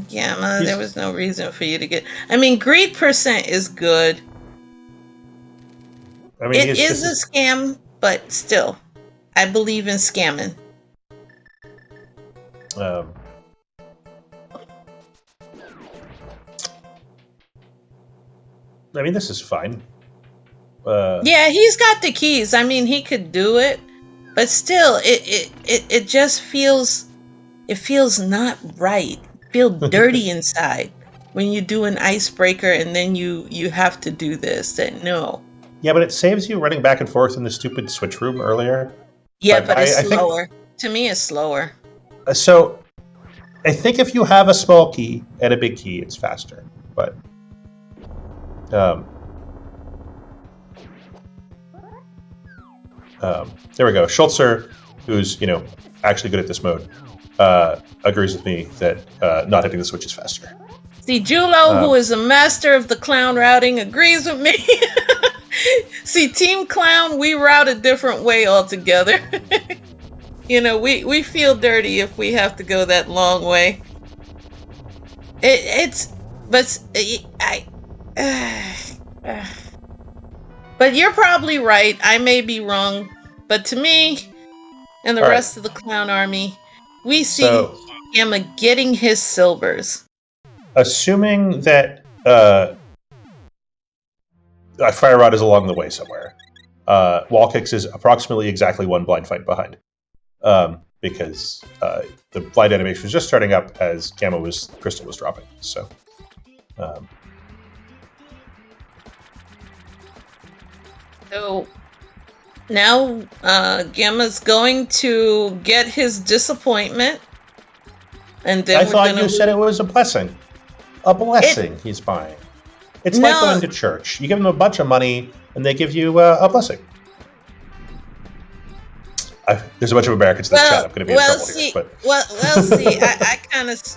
Gamma, there was no reason for you to get. I mean, greed percent is good. I mean, it is a scam, but still, I believe in scamming. I mean, this is fine. Yeah, he's got the keys. I mean, he could do it, but still, it just feels not right. Feel dirty inside when you do an icebreaker and then you have to do this. That no. Yeah, but it saves you running back and forth in the stupid switch room earlier. Yeah, but it's slower. To me, it's slower. So, I think if you have a small key and a big key, it's faster. But there we go. Schultzer, who's actually good at this mode, agrees with me that not hitting the switch is faster. See, Julo, who is a master of the clown routing, agrees with me. See, Team Clown, we route a different way altogether. We feel dirty if we have to go that long way. But you're probably right. I may be wrong, but to me and the rest of the clown army, we see Gamma getting his silvers. Assuming that Fire Rod is along the way somewhere, WallKicks is approximately exactly one blind fight behind, because the blind animation was just starting up as Crystal was dropping. So. So now Gamma's going to get his disappointment, and then I thought you said it was a blessing. A blessing he's buying. It's like going to church. You give them a bunch of money, and they give you a blessing. There's a bunch of Americans in this chat. I'm going to be in trouble here. But.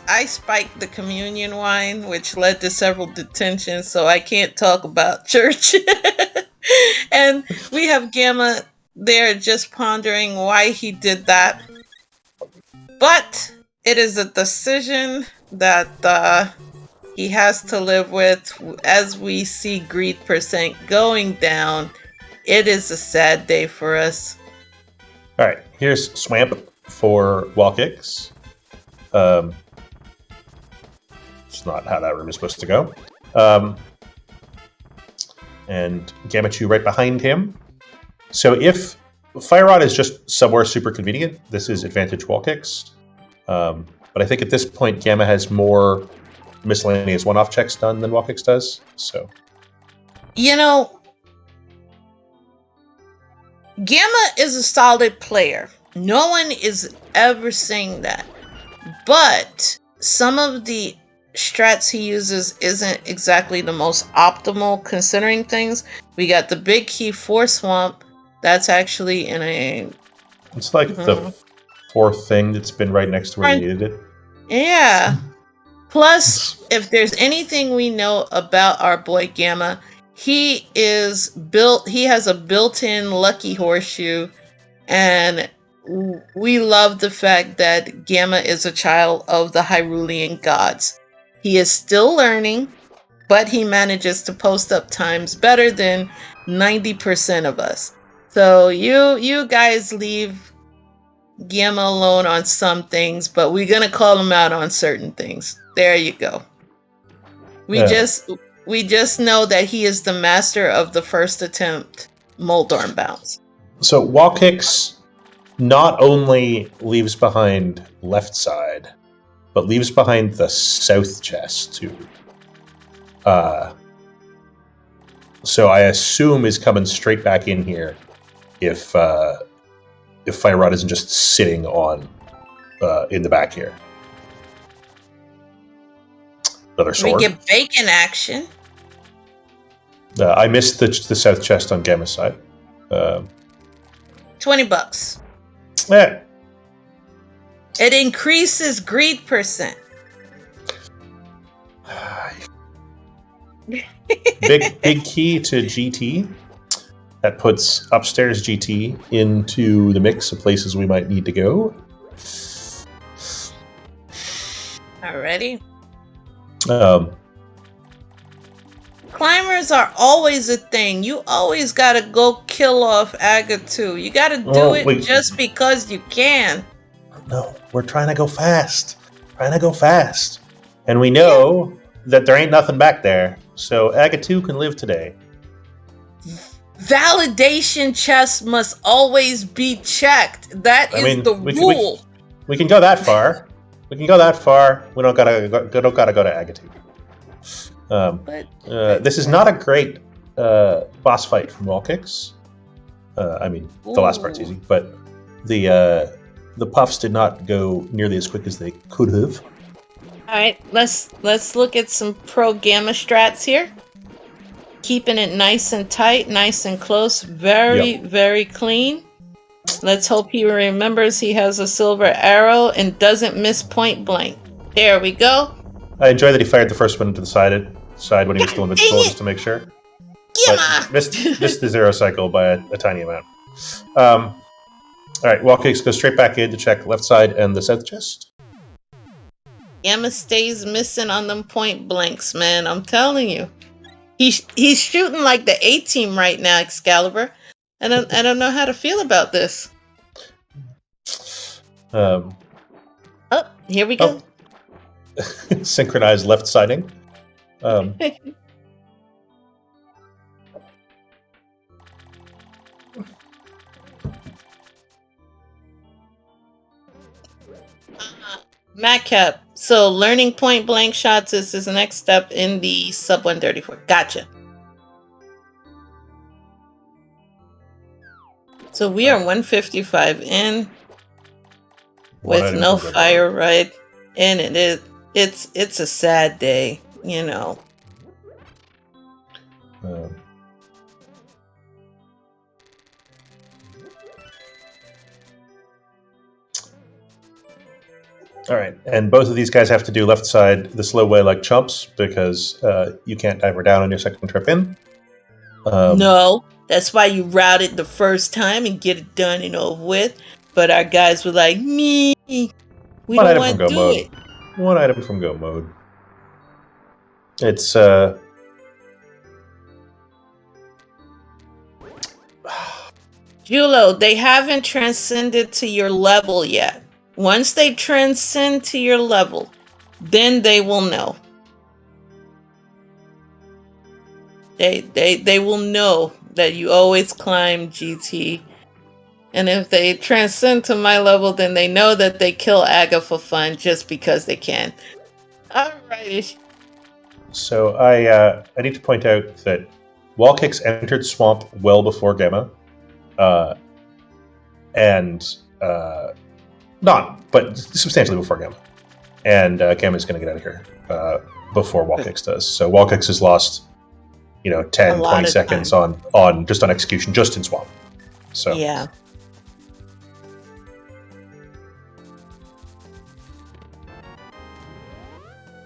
I spiked the communion wine, which led to several detentions, so I can't talk about church. And we have Gamma there just pondering why he did that. But it is a decision that he has to live with. As we see greed percent going down, it is a sad day for us. All right, here's Swamp for WallKicks. It's not how that room is supposed to go. And Gammachuu right behind him. So if Fire Rod is just somewhere super convenient, this is advantage WallKicks. But I think at this point, Gamma has more miscellaneous one-off checks done than WallKicks does. So, Gamma is a solid player. No one is ever saying that. But some of the strats he uses isn't exactly the most optimal considering things. We got the big key for Swamp. That's actually in a... It's like the fourth thing that's been right next to where you needed it. Yeah. Plus, if there's anything we know about our boy Gamma, he has a built-in lucky horseshoe, and we love the fact that Gamma is a child of the Hyrulean gods. He is still learning, but he manages to post up times better than 90% of us. So you guys leave Gamma alone on some things, but we're gonna call him out on certain things. There you go. We Yeah. just we just know that he is the master of the first attempt Moldorm bounce. So WallKicks not only leaves behind left side, but leaves behind the south chest too. So I assume is coming straight back in here if Fire Rod isn't just sitting on in the back here. Another We sword. get bacon action. I missed the south chest on Gamma's side. $20. Yeah. It increases greed percent. Big key to GT. That puts upstairs GT into the mix of places we might need to go. Alrighty. Um, Climbers are always a thing. You always gotta go kill off Gammachuu. You gotta do it just because you can. No, we're trying to go fast. And we know that there ain't nothing back there. So Gammachuu can live today. Validation chests must always be checked. That is the rule. We can go that far. We don't gotta go to Gammachuu. This is not a great boss fight from WallKicks. The last part's easy, but the puffs did not go nearly as quick as they could have. All right, let's look at some pro Gamma strats here. Keeping it nice and tight, nice and close, very clean. Let's hope he remembers he has a silver arrow and doesn't miss point blank. There we go. I enjoy that he fired the first one into the side when he was still invincible, just to make sure. But missed the zero cycle by a tiny amount. All right, WallKicks goes straight back in to check left side and the south chest. Gamma stays missing on them point blanks, man. I'm telling you. He's shooting like the A-team right now, Excalibur. I don't know how to feel about this. Here we go. Synchronized left siding. Madcap. So learning point blank shots is his next step in the sub 134. Gotcha. So we are 155 in with no fire right, and it's a sad day, you know. All right, and both of these guys have to do left side the slow way like chumps because you can't dive her down on your second trip in. No, that's why you route it the first time and get it done and over with. But our guys were like, we don't want to do it. One item from go mode. It's Julo, they haven't transcended to your level yet. Once they transcend to your level, then they will know. They will know that you always climb GT. And if they transcend to my level, then they know that they kill Aga for fun just because they can. Alrighty. So I need to point out that WallKicks entered Swamp well before Gamma. But substantially before Gamma. And Gamma's going to get out of here before WallKicks does. So WallKicks has lost, 10, 20 seconds on execution, just in Swamp. So yeah.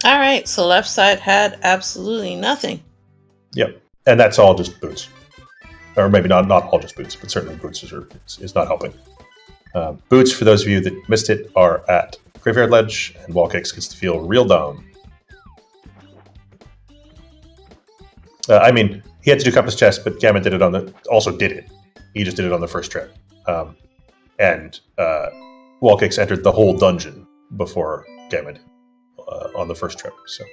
All right, so left side had absolutely nothing. Yep, and that's all just boots. Or maybe not all just boots, but certainly boots is not helping. Boots, for those of you that missed it, are at Graveyard Ledge, and WallKicks gets to feel real down. I mean, he had to do Compass Chest, but Gamma did it. He just did it on the first trip. And WallKicks entered the whole dungeon before Gamma did on the first trip. So,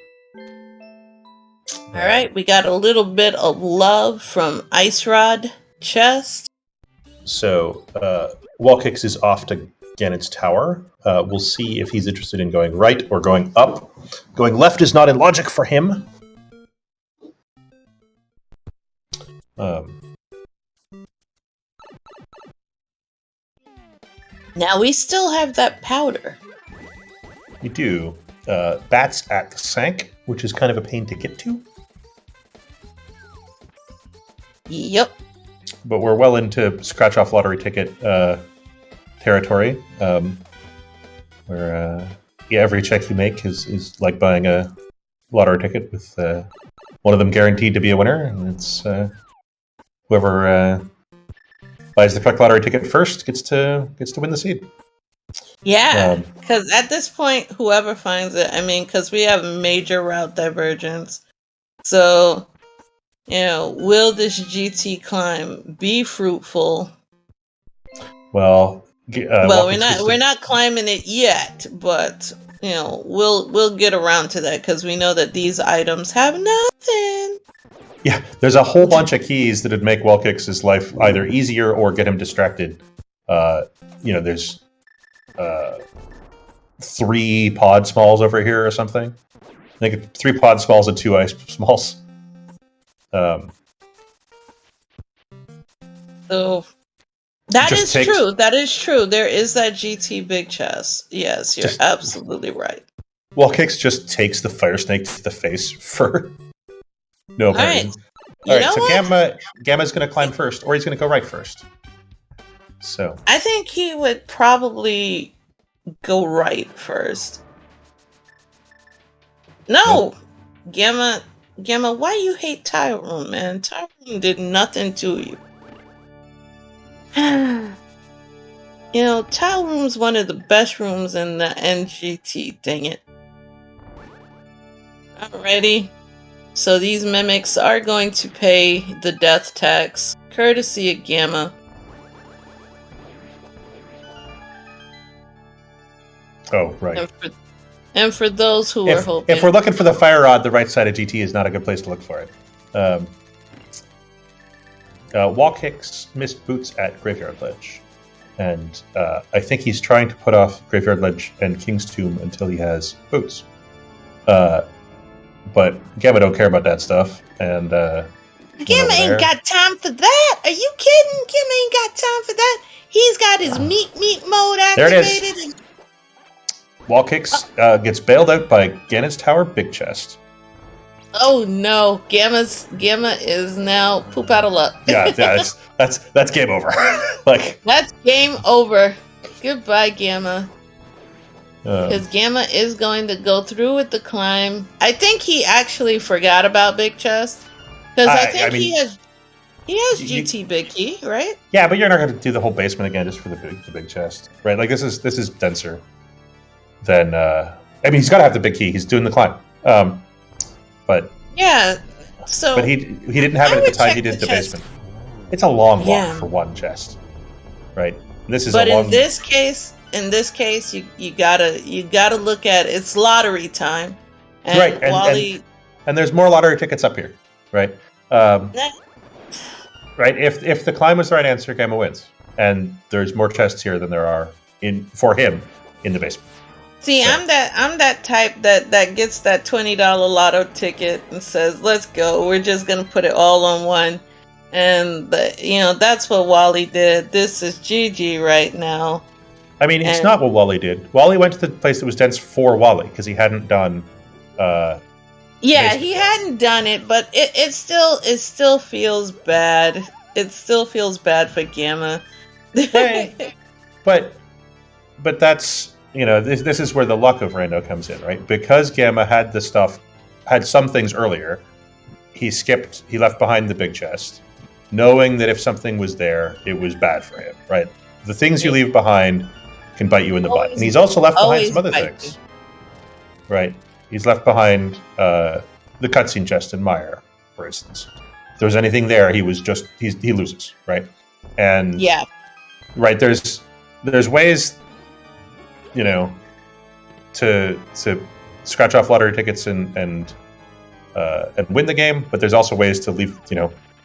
all right, we got a little bit of love from Ice Rod Chest. So WallKicks is off to Ganon's Tower. We'll see if he's interested in going right or going up. Going left is not in logic for him. Now we still have that powder. We do. Bats at the Sank, which is kind of a pain to get to. Yep. But we're well into scratch-off lottery ticket territory, where every check you make is like buying a lottery ticket with one of them guaranteed to be a winner, and it's whoever buys the correct lottery ticket first gets to win the seed. Yeah, because at this point, whoever finds it, I mean, because we have major route divergence, so will this GT climb be fruitful? Well, we're not climbing it yet, but we'll get around to that because we know that these items have nothing. Yeah, there's a whole bunch of keys that would make WallKicks' life either easier or get him distracted. There's 3 pod smalls over here or something. I think 3 pod smalls and 2 ice smalls. So that is true. That is true. There is that GT big chest. Yes, you're absolutely right. WallKicks just takes the fire snake to the face for no reason. All right, so Gamma's going to climb first, or he's going to go right first. So I think he would probably go right first. No, Gamma, why you hate Tile Room, man? Tile Room did nothing to you. Tile Room's one of the best rooms in the NGT, dang it. Alrighty. So these mimics are going to pay the death tax, courtesy of Gamma. Oh, right. And for those who are hoping... If we're looking for the fire rod, the right side of GT is not a good place to look for it. WallKicks missed Boots at Graveyard Ledge. And I think he's trying to put off Graveyard Ledge and King's Tomb until he has Boots. But Gamma don't care about that stuff. And Gamma ain't got time for that. Are you kidding? Gamma ain't got time for that. He's got his meat mode activated. There it is. WallKicks gets bailed out by Ganon's Tower Big Chest. Oh no, Gamma is now poop out of luck. Yeah, that's game over. That's game over. Goodbye, Gamma. Because Gamma is going to go through with the climb. I think he actually forgot about Big Chest. Because I think he has GT Big Key, right? Yeah, but you're not going to do the whole basement again just for the big chest, right? Like this is denser than. He's got to have the big key. He's doing the climb. But yeah, so. But he didn't have it at the time he did the basement. It's a long walk for one chest, right? This is. But in this case, you gotta look at it's lottery time, and right? And there's more lottery tickets up here, right? Right. If the climb was the right answer, Gamma wins, and there's more chests here than there are for him in the basement. See, so. I'm that type that gets that $20 lotto ticket and says, "Let's go. We're just gonna put it all on one." And that's what Wally did. This is GG right now. I mean, it's not what Wally did. Wally went to the place that was dense for Wally because he hadn't done. Yeah, he hadn't done it, but it still feels bad. It still feels bad for Gamma. Hey, but that's this is where the luck of Rando comes in, right? Because Gamma had some things earlier. He left behind the big chest, knowing that if something was there, it was bad for him, right? the things you leave behind can bite you in the butt. And he's also left behind some other things. Right. He's left behind the cutscene chest in Meyer, for instance. If there's anything there, he loses, right? And yeah, right, there's ways, to scratch off lottery tickets and win the game, but there's also ways to leave,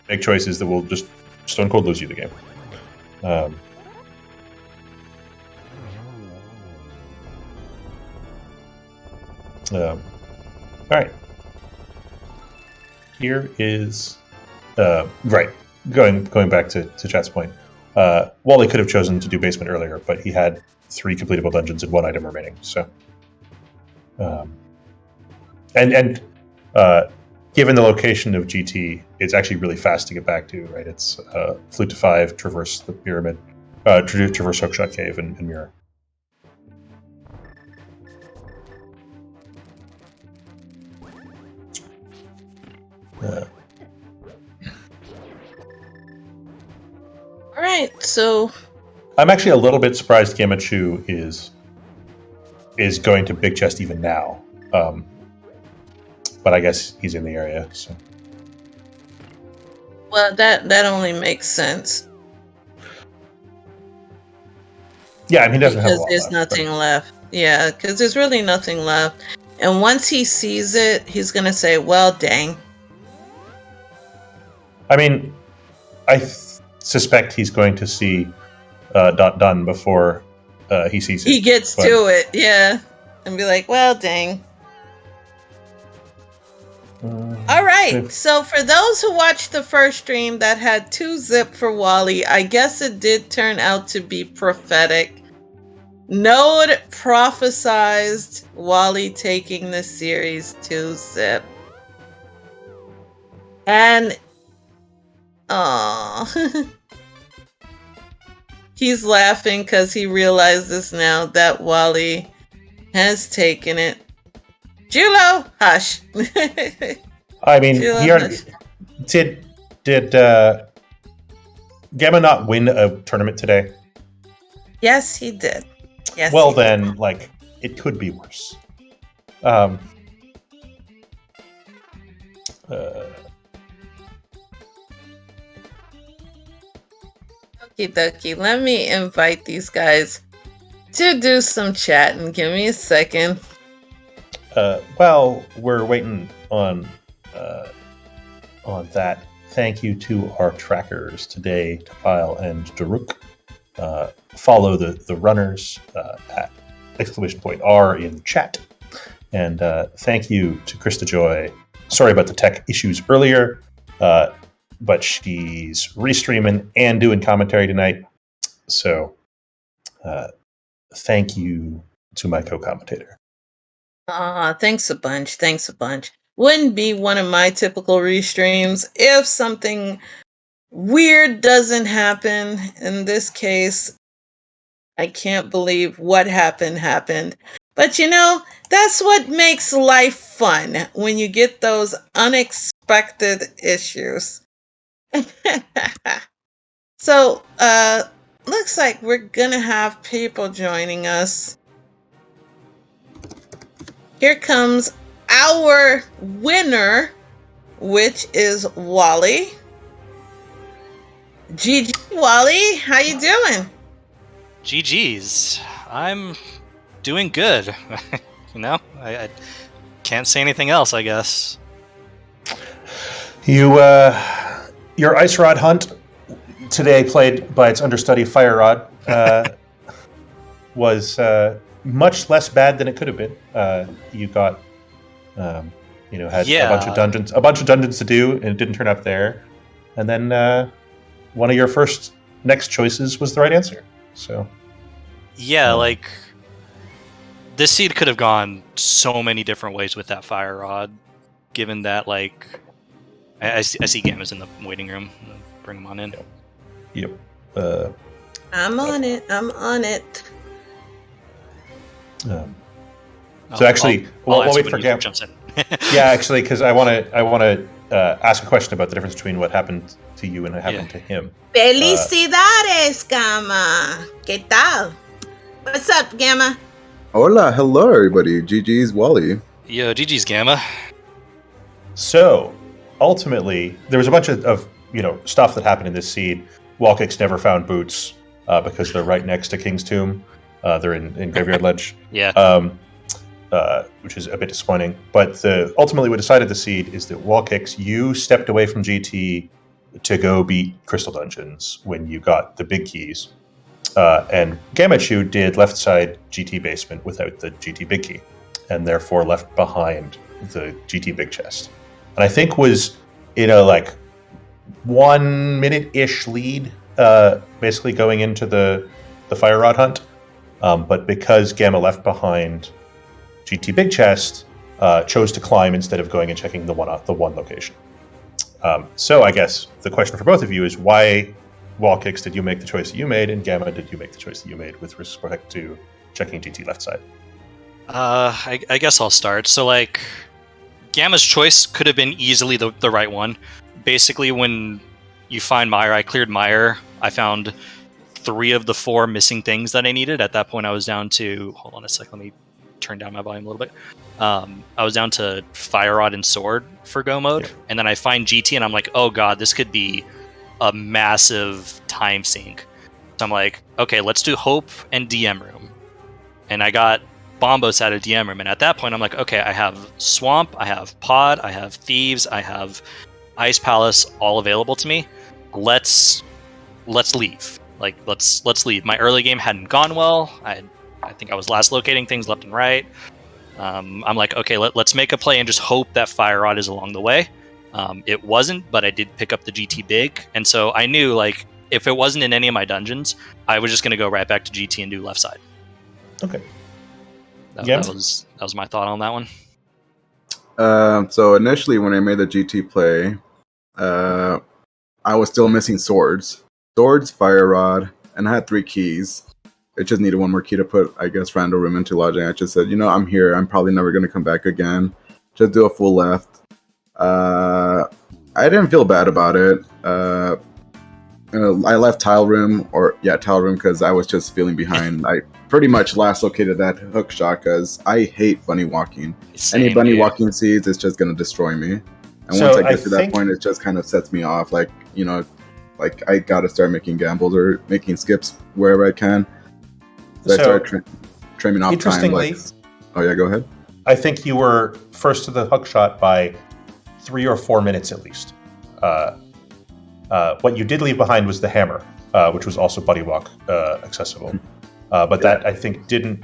make choices that will just stone cold lose you the game. All right. Here is right. Going back to Chat's point. Wally could have chosen to do basement earlier, but he had 3 completable dungeons and 1 item remaining. So, given the location of GT, it's actually really fast to get back to. Right, it's Flute to 5, traverse the pyramid, traverse Hookshot Cave and Mirror. All right, so I'm actually a little bit surprised Gammachuu is going to Big Chest even now, but I guess he's in the area. So, well, that only makes sense. Yeah, I mean, he doesn't have a lot there's left, nothing left. Yeah, because there's really nothing left. And once he sees it, he's gonna say, "Well, dang." I mean, I suspect he's going to see done before he sees it. He gets to it, yeah, and be like, "Well, dang." All right. So for those who watched the first stream that had 2 zip for Wally, I guess it did turn out to be prophetic. Node prophesized Wally taking the series 2 zip. And he's laughing because he realizes now that Wally has taken it. Julo, hush. I mean, Julo, did Gamma not win a tournament today? Yes, he did. Yes. Well, then, like, it could be worse. Okie dokie. Let me invite these guys to do some chatting. Give me a second. Well, we're waiting on that. Thank you to our trackers today, Tafile and Daruk. Follow the runners at !R in chat. And thank you to Krista Joy. Sorry about the tech issues earlier, but she's restreaming and doing commentary tonight. So thank you to my co-commentator. Thanks a bunch. Thanks a bunch. Wouldn't be one of my typical restreams if something weird doesn't happen. In this case, I can't believe what happened. But that's what makes life fun, when you get those unexpected issues. So, looks like we're gonna have people joining us. Here comes our winner, which is Wally. GG, Wally, how you doing? GG's. I'm doing good. I can't say anything else, I guess. Your Ice Rod hunt today, played by its understudy Fire Rod, was much less bad than it could have been. You got, had a bunch of dungeons to do, and it didn't turn up there. And then one of your first next choices was the right answer. So, yeah, this seed could have gone so many different ways with that Fire Rod. Given that, I see Gamma's in the waiting room. Bring him on in. Yep. I'm on it. So actually, while we forget, yeah, actually, because I want to ask a question about the difference between what happened to you and what happened to him. Felicidades, Gamma. ¿Qué tal? What's up, Gamma? Hola, hello everybody. GG's Wally. Yo, GG's Gamma. So, ultimately, there was a bunch of stuff that happened in this seed. WallKicks never found boots because they're right next to King's Tomb. They're in Graveyard Ledge. Yeah. Which is a bit disappointing. But ultimately what decided the seed is that WallKicks, you stepped away from GT to go beat Crystal Dungeons when you got the big keys. And Gammachuu did left side GT basement without the GT big key, and therefore left behind the GT big chest. And I think was in a 1 minute-ish lead, basically going into the fire rod hunt. But because Gamma left behind GT big chest, chose to climb instead of going and checking the one location. So I guess the question for both of you is, why WallKicks did you make the choice that you made, and Gamma did you make the choice that you made with respect to checking GT left side? I guess I'll start. So Gamma's choice could have been easily the right one. Basically, when you find Mire, I cleared Mire. I found 3 of the 4 missing things that I needed. At that point, I was down to... Hold on a sec, let me turn down my volume a little bit. I was down to Fire Rod and Sword for go mode. Yeah. And then I find GT, and I'm like, oh god, this could be a massive time sink. So I'm like, okay, let's do Hope and DM Room. And I got Bombos out of DM Room. And at that point, I'm like, okay, I have Swamp, I have Pod, I have Thieves, I have Ice Palace all available to me. Let's leave. Let's leave. My early game hadn't gone well. I think I was last locating things left and right. I'm like, okay, let's make a play and just hope that Fire Rod is along the way. It wasn't, but I did pick up the GT big, and so I knew if it wasn't in any of my dungeons, I was just going to go right back to GT and do left side. Okay. That was my thought on that one. So initially, when I made the GT play, I was still missing swords, Fire Rod, and I had 3 keys. It just needed 1 more key to put, I guess, Randall Room into lodging. I just said, I'm here. I'm probably never going to come back again. Just do a full left. I didn't feel bad about it. I left Tile Room, because I was just feeling behind. I pretty much last located that hook shot because I hate bunny walking. Any bunny walking seeds, it's just going to destroy me. And once I get to that point, it just kind of sets me off. I got to start making gambles or making skips wherever I can. So I started trimming off time. Oh yeah, go ahead. I think you were first to the hook shot by 3 or 4 minutes at least. What you did leave behind was the hammer, which was also buddy walk accessible. But that I think didn't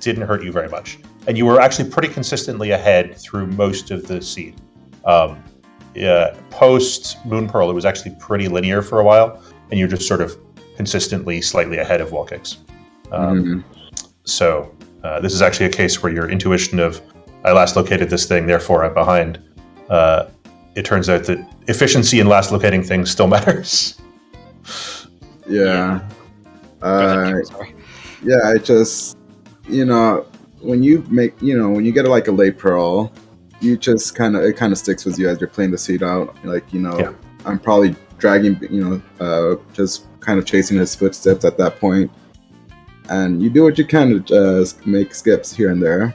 hurt you very much. And you were actually pretty consistently ahead through most of the seed. Post Moon Pearl, it was actually pretty linear for a while, and you're just sort of consistently slightly ahead of WallKicks. So this is actually a case where your intuition of I last located this thing, therefore I'm behind. It turns out that efficiency in last locating things still matters. Yeah. I just, when you make, when you get a late Pearl, you just it kind of sticks with you as you're playing the seed out. I'm probably dragging, just kind of chasing his footsteps at that point. And you do what you can to just make skips here and there.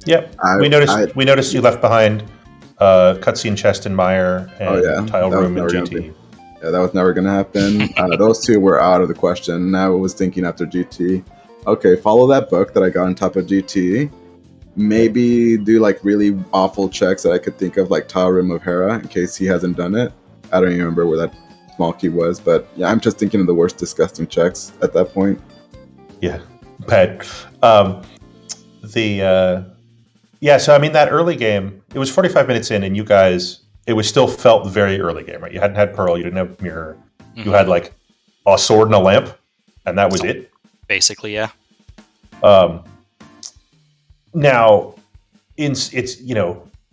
Yep. We noticed you left behind Cutscene Chest and Mire and Tile Room and GT. Yeah, that was never going to happen. Those 2 were out of the question. Now I was thinking after GT, okay, follow that book that I got on top of GT. Maybe do really awful checks that I could think of, like Tile Room of Hera, in case he hasn't done it. I don't even remember where that small key was, but yeah, I'm just thinking of the worst disgusting checks at that point. Yeah, bad. So I mean, that early game, it was 45 minutes in, and you guys, it was still felt very early game, right? You hadn't had Pearl, you didn't have Mirror, you had a sword and a lamp, and that was it. Basically, yeah. Now, it's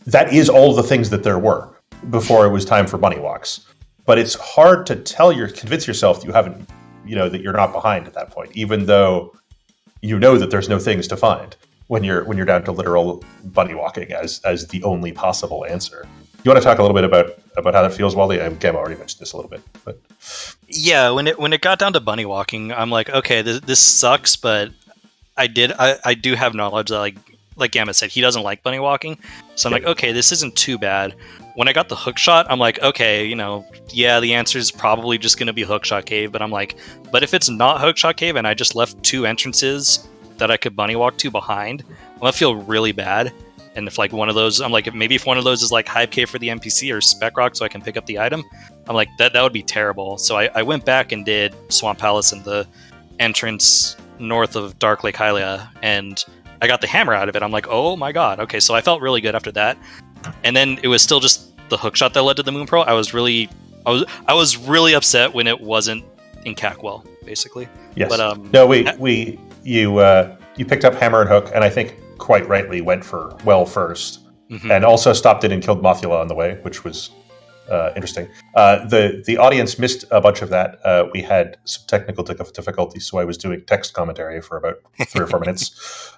that is all the things that there were before it was time for bunny walks. But it's hard to convince yourself you haven't, that you're not behind at that point, even though that there's no things to find when you're down to literal bunny walking as the only possible answer. You want to talk a little bit about how that feels, Wally? Gamma already mentioned this a little bit, but Yeah, when it got down to bunny walking, I'm like, okay, this sucks, but I do have knowledge that like Gamma said, he doesn't like bunny walking, so I'm like, okay, this isn't too bad. When I got the hook shot, I'm like, okay, yeah, the answer is probably just going to be hookshot cave, but I'm like, but if it's not hookshot cave and I just left 2 entrances that I could bunny walk to behind, I'm gonna feel really bad. And if like one of those, I'm like, maybe if one of those is like Hive Cave for the NPC or Spec Rock so I can pick up the item, I'm like, that would be terrible. So I went back and did Swamp Palace and the entrance north of Dark Lake Hylia, and I got the hammer out of it. I'm like, oh my god, okay. So I felt really good after that. And then it was still just the hookshot that led to the Moon Pearl. I was really upset when it wasn't in Cackwell, basically. yes. But No, you picked up hammer and hook, and I think quite rightly went for well first, and also stopped it and killed Mothula on the way, which was interesting. The audience missed a bunch of that. We had some technical difficulties, so I was doing text commentary for about 3 or 4 minutes.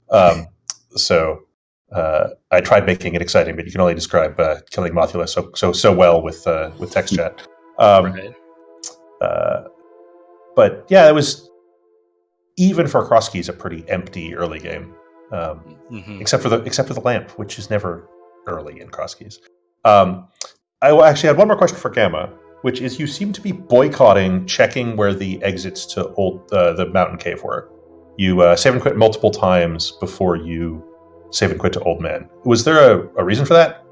So I tried making it exciting, but you can only describe killing Mothula so well with text chat. right. But yeah, it was, even for Crosskeys, a pretty empty early game. Except for the lamp, which is never early in Crosskeys. I actually had one more question for Gamma, which is, you seem to be boycotting checking where the exits to the mountain cave were. You save and quit multiple times before you save and quit to Old Man. Was there a reason for that?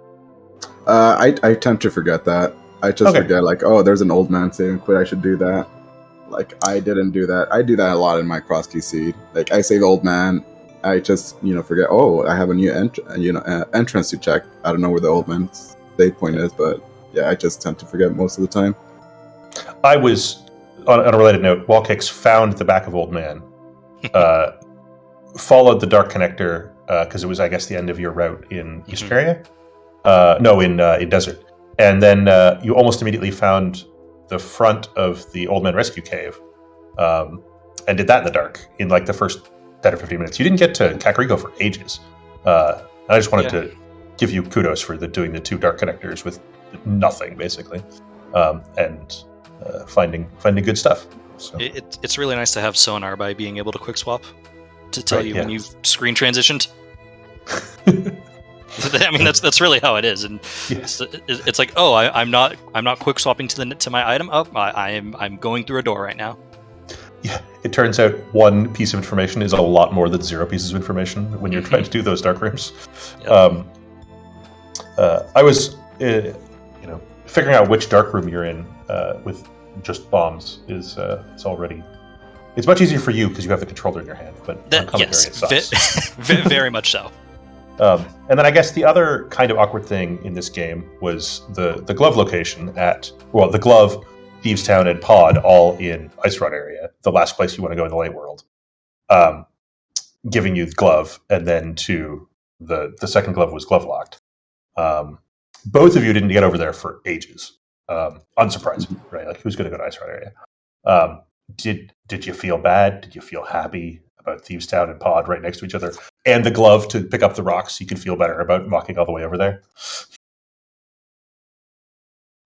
I tend to forget that. I just forget, like, oh, there's an Old Man save and quit, I should do that. Like, I didn't do that. I do that a lot in my Crosskey seed. Like, I save Old Man, I just, forget, oh, I have a new entrance to check. I don't know where the Old Man's save point is, but yeah, I just tend to forget most of the time. I was, on a related note, WallKicks found the back of Old Man, followed the Dark Connector, because it was, I guess, the end of your route in Easteria? No, in Desert. And then you almost immediately found the front of the Old Man Rescue Cave, and did that in the dark in like the first 10 or 15 minutes. You didn't get to Kakariko for ages. I just wanted to give you kudos for doing the 2 Dark Connectors with nothing, basically, and finding good stuff. So. It's really nice to have sonar by being able to quick swap to tell you when you've screen transitioned. I mean, that's really how it is, and it's like, oh, I'm not quick swapping to my item. Oh, I'm going through a door right now. Yeah, it turns out 1 piece of information is a lot more than 0 pieces of information when you're trying to do those dark rooms. Yep. I was, figuring out which dark room you're in with just bombs is it's much easier for you because you have the controller in your hand. But on commentary, it sucks. Very much so. And then I guess the other kind of awkward thing in this game was the glove location the glove, Thieves Town, and Pod all in Ice Run area, the last place you want to go in the late world. Giving you the glove, and then the second glove was glove locked. Both of you didn't get over there for ages. Unsurprising, right? Like, who's going to go to Ice Run area? Did you feel bad? Did you feel happy about Thieves Town and Pod right next to each other, and the glove to pick up the rocks? You could feel better about walking all the way over there.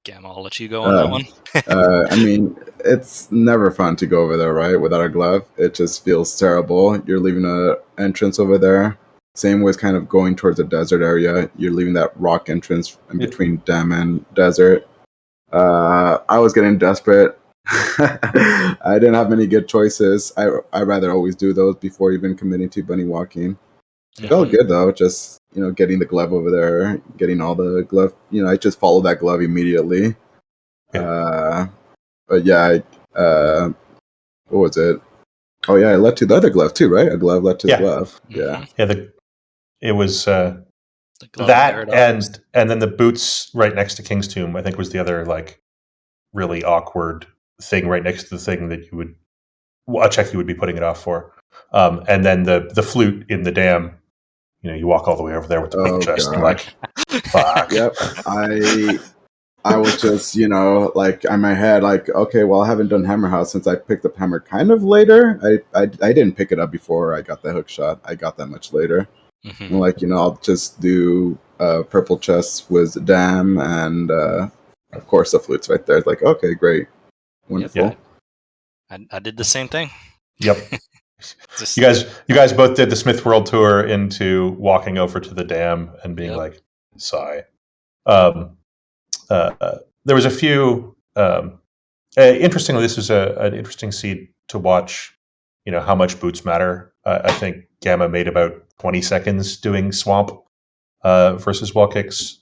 Gamma, I'll let you go on that one. I mean, it's never fun to go over there, right? Without a glove, it just feels terrible. You're leaving an entrance over there. Same with kind of going towards the desert area. You're leaving that rock entrance in between Dam and desert. I was getting desperate. I didn't have many good choices. I rather always do those before even committing to bunny walking. It felt good though, just getting the glove over there, getting all the glove. I just followed that glove immediately. But yeah, what was it? Oh yeah, it led to the other glove too, right? A glove led to the glove. Yeah. It was that, and then the boots right next to King's Tomb, I think, was the other like really awkward thing right next to the thing that a check you would be putting it off for. And then the flute in the dam. You walk all the way over there with the pink chest, and you're like, fuck. Yep. I was just, like in my head, like, okay, well, I haven't done Hammer House since I picked up Hammer kind of later. I didn't pick it up before I got the hook shot. I got that much later. I'm like, I'll just do purple chest was Dam, and of course the flutes right there. It's like, okay, great, wonderful. I did the same thing. Yep. You guys both did the Smith World Tour into walking over to the dam and being like, sigh. There was a few. Interestingly, this was an interesting seed to watch. How much boots matter. I think Gamma made about 20 seconds doing Swamp versus WallKicks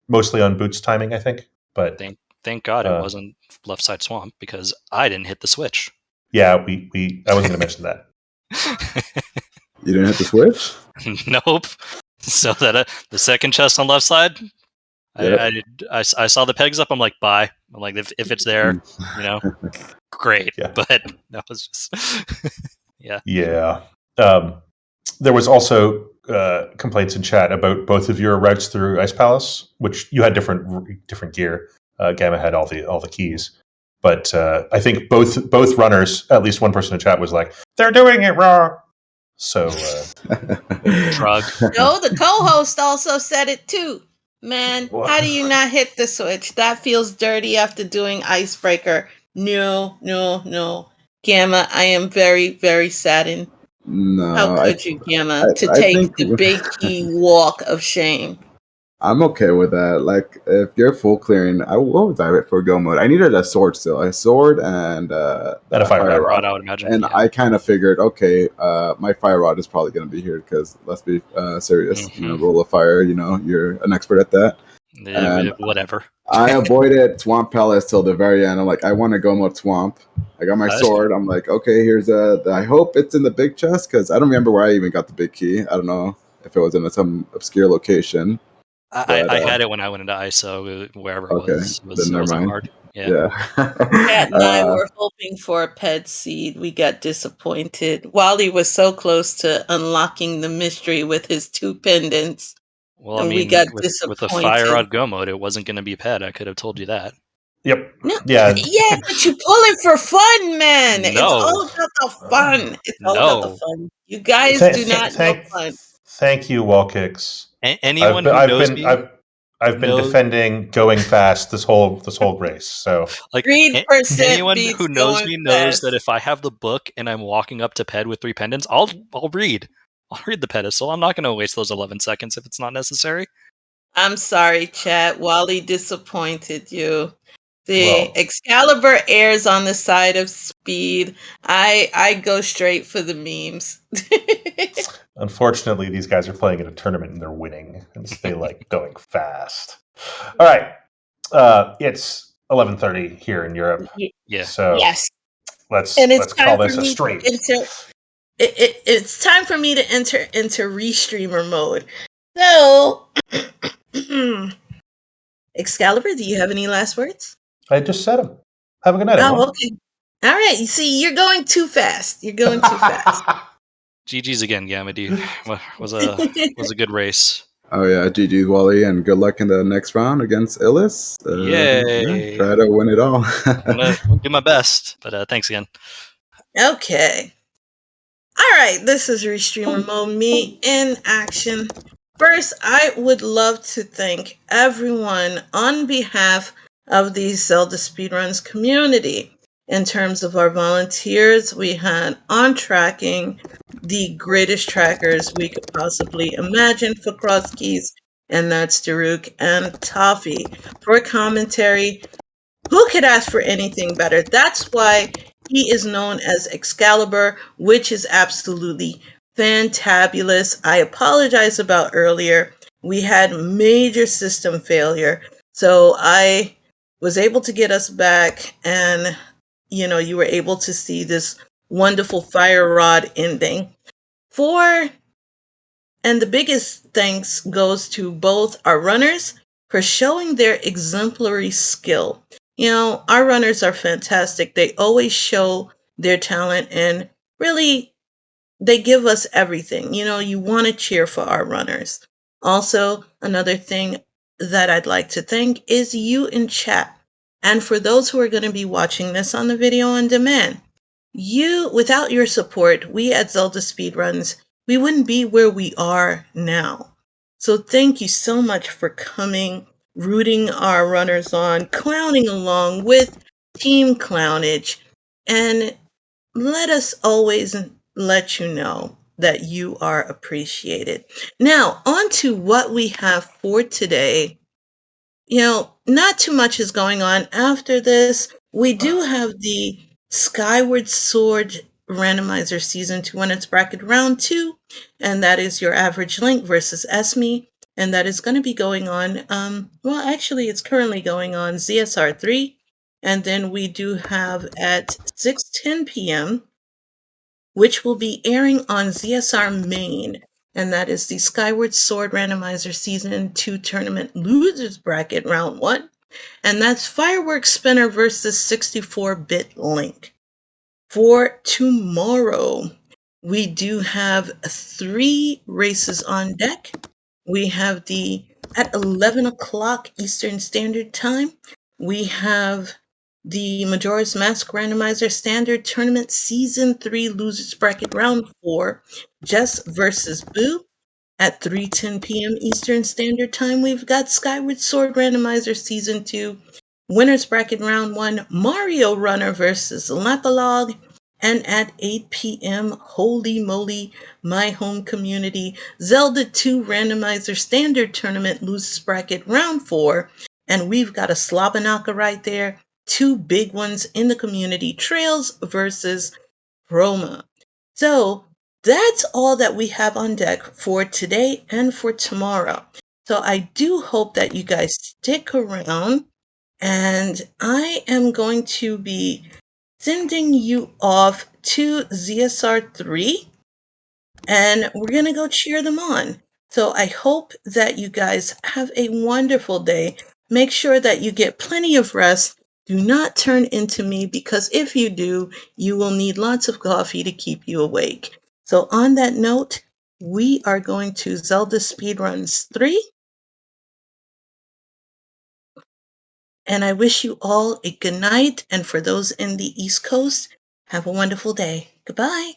mostly on boots timing. I think, but thank God it wasn't left side Swamp because I didn't hit the switch. Yeah, I wasn't going to mention that. You didn't hit the switch? Nope. So that the second chest on left side, I saw the pegs up. I'm like, bye. I'm like, if it's there, great. Yeah. But that was just, yeah. Yeah. There was also complaints in chat about both of your routes through Ice Palace, which you had different gear. Gamma had all the keys. But I think both runners, at least one person in chat was like, they're doing it wrong. So, Drug. No, the co-host also said it too. Man, how do you not hit the switch? That feels dirty after doing Icebreaker. No. Gamma, I am very, very saddened. No. How could you, Gamma, to take the big key walk of shame? I'm okay with that. Like, if you're full clearing, what was I for go mode? I needed a sword still. A sword and a fire rod. I would imagine. And I kind of figured, okay, my fire rod is probably going to be here because let's be serious. Mm-hmm. Roll of fire, you're an expert at that. Whatever. I avoided Swamp Palace till the very end. I'm like, I want to go mode Swamp. I got my sword. I'm like, okay, here's I hope it's in the big chest because I don't remember where I even got the big key. I don't know if it was in some obscure location. I had it when I went into ISO, wherever it was. It wasn't hard. Yeah. Pat and I were hoping for a pet seed. We got disappointed. Wally was so close to unlocking the mystery with his 2 pendants. Well, I mean, we got with disappointed. the fire rod go mode, it wasn't going to be pet. I could have told you that. Yep. No, yeah, but you pull it for fun, man. No. It's all about the fun. It's all about the fun. You guys do not know fun. Thank you, WallKicks. Anyone who knows me, I've been defending going fast this whole race. So, like 3% anyone who knows me knows that if I have the book and I'm walking up to Ped with 3 pendants, I'll read. I'll read the pedestal. I'm not going to waste those 11 seconds if it's not necessary. I'm sorry, chat. Wally disappointed you. The Excalibur airs on the side of speed. I go straight for the memes. Unfortunately, these guys are playing in a tournament and they're winning, and they like going fast. All right, it's 11:30 here in Europe. Yeah. So yes, let's call this a stream. It's time for me to enter into restreamer mode. So, Excalibur, do you have any last words? I just said them. Have a good night, everyone. Okay. All right. You see, you're going too fast. GG's again, Gamma dude. Was a good race. Oh yeah, GG's Wally, and good luck in the next round against Illis. Yay! Try to win it all. I'm gonna do my best, but thanks again. Okay. All right, this is Restreamer Mode, me in action. First, I would love to thank everyone on behalf of the Zelda Speedruns community. In terms of our volunteers, we had on tracking the greatest trackers we could possibly imagine for Crosskeys, and that's Daruk and Toffee. For commentary, who could ask for anything better? That's why he is known as Excalibur, which is absolutely fantabulous. I apologize about earlier. We had major system failure. So I was able to get us back, and you were able to see this wonderful fire rod ending. And the biggest thanks goes to both our runners for showing their exemplary skill. Our runners are fantastic. They always show their talent, and really, they give us everything. You want to cheer for our runners. Also, another thing that I'd like to thank is you in chat. And for those who are going to be watching this on the video on demand, without your support, we at ZeldaSpeedRuns, we wouldn't be where we are now. So thank you so much for coming, rooting our runners on, clowning along with Team Clownage, and let us always let you know that you are appreciated. Now, on to what we have for today. Not too much is going on after this. We do have the Skyward Sword randomizer season 2 on its bracket round 2, and that is your average link versus Esme, and that is going to be going on. Well, actually, it's currently going on ZSR 3, and then we do have at 6:10 p.m., which will be airing on ZSR Main, and that is the Skyward Sword Randomizer Season 2 Tournament Losers Bracket Round 1, and that's Fireworks Spinner versus 64-Bit Link. For tomorrow, we do have 3 races on deck. We have at 11 o'clock Eastern Standard Time, we have the Majora's Mask Randomizer Standard Tournament Season 3 Losers Bracket Round 4, Jess versus Boo. At 3:10 p.m. Eastern Standard Time, we've got Skyward Sword Randomizer Season 2, Winners Bracket Round 1, Mario Runner versus Lapalog. And at 8 p.m., holy moly, my home community, Zelda 2 Randomizer Standard Tournament Losers Bracket Round 4. And we've got a slobberknocker right there. 2 big ones in the community, Trails versus Roma. So that's all that we have on deck for today and for tomorrow. So I do hope that you guys stick around, and I am going to be sending you off to ZSR 3, and we're going to go cheer them on. So I hope that you guys have a wonderful day. Make sure that you get plenty of rest. Do not turn into me, because if you do, you will need lots of coffee to keep you awake. So on that note, we are going to Zelda Speedruns 3. And I wish you all a good night. And for those in the East Coast, have a wonderful day. Goodbye.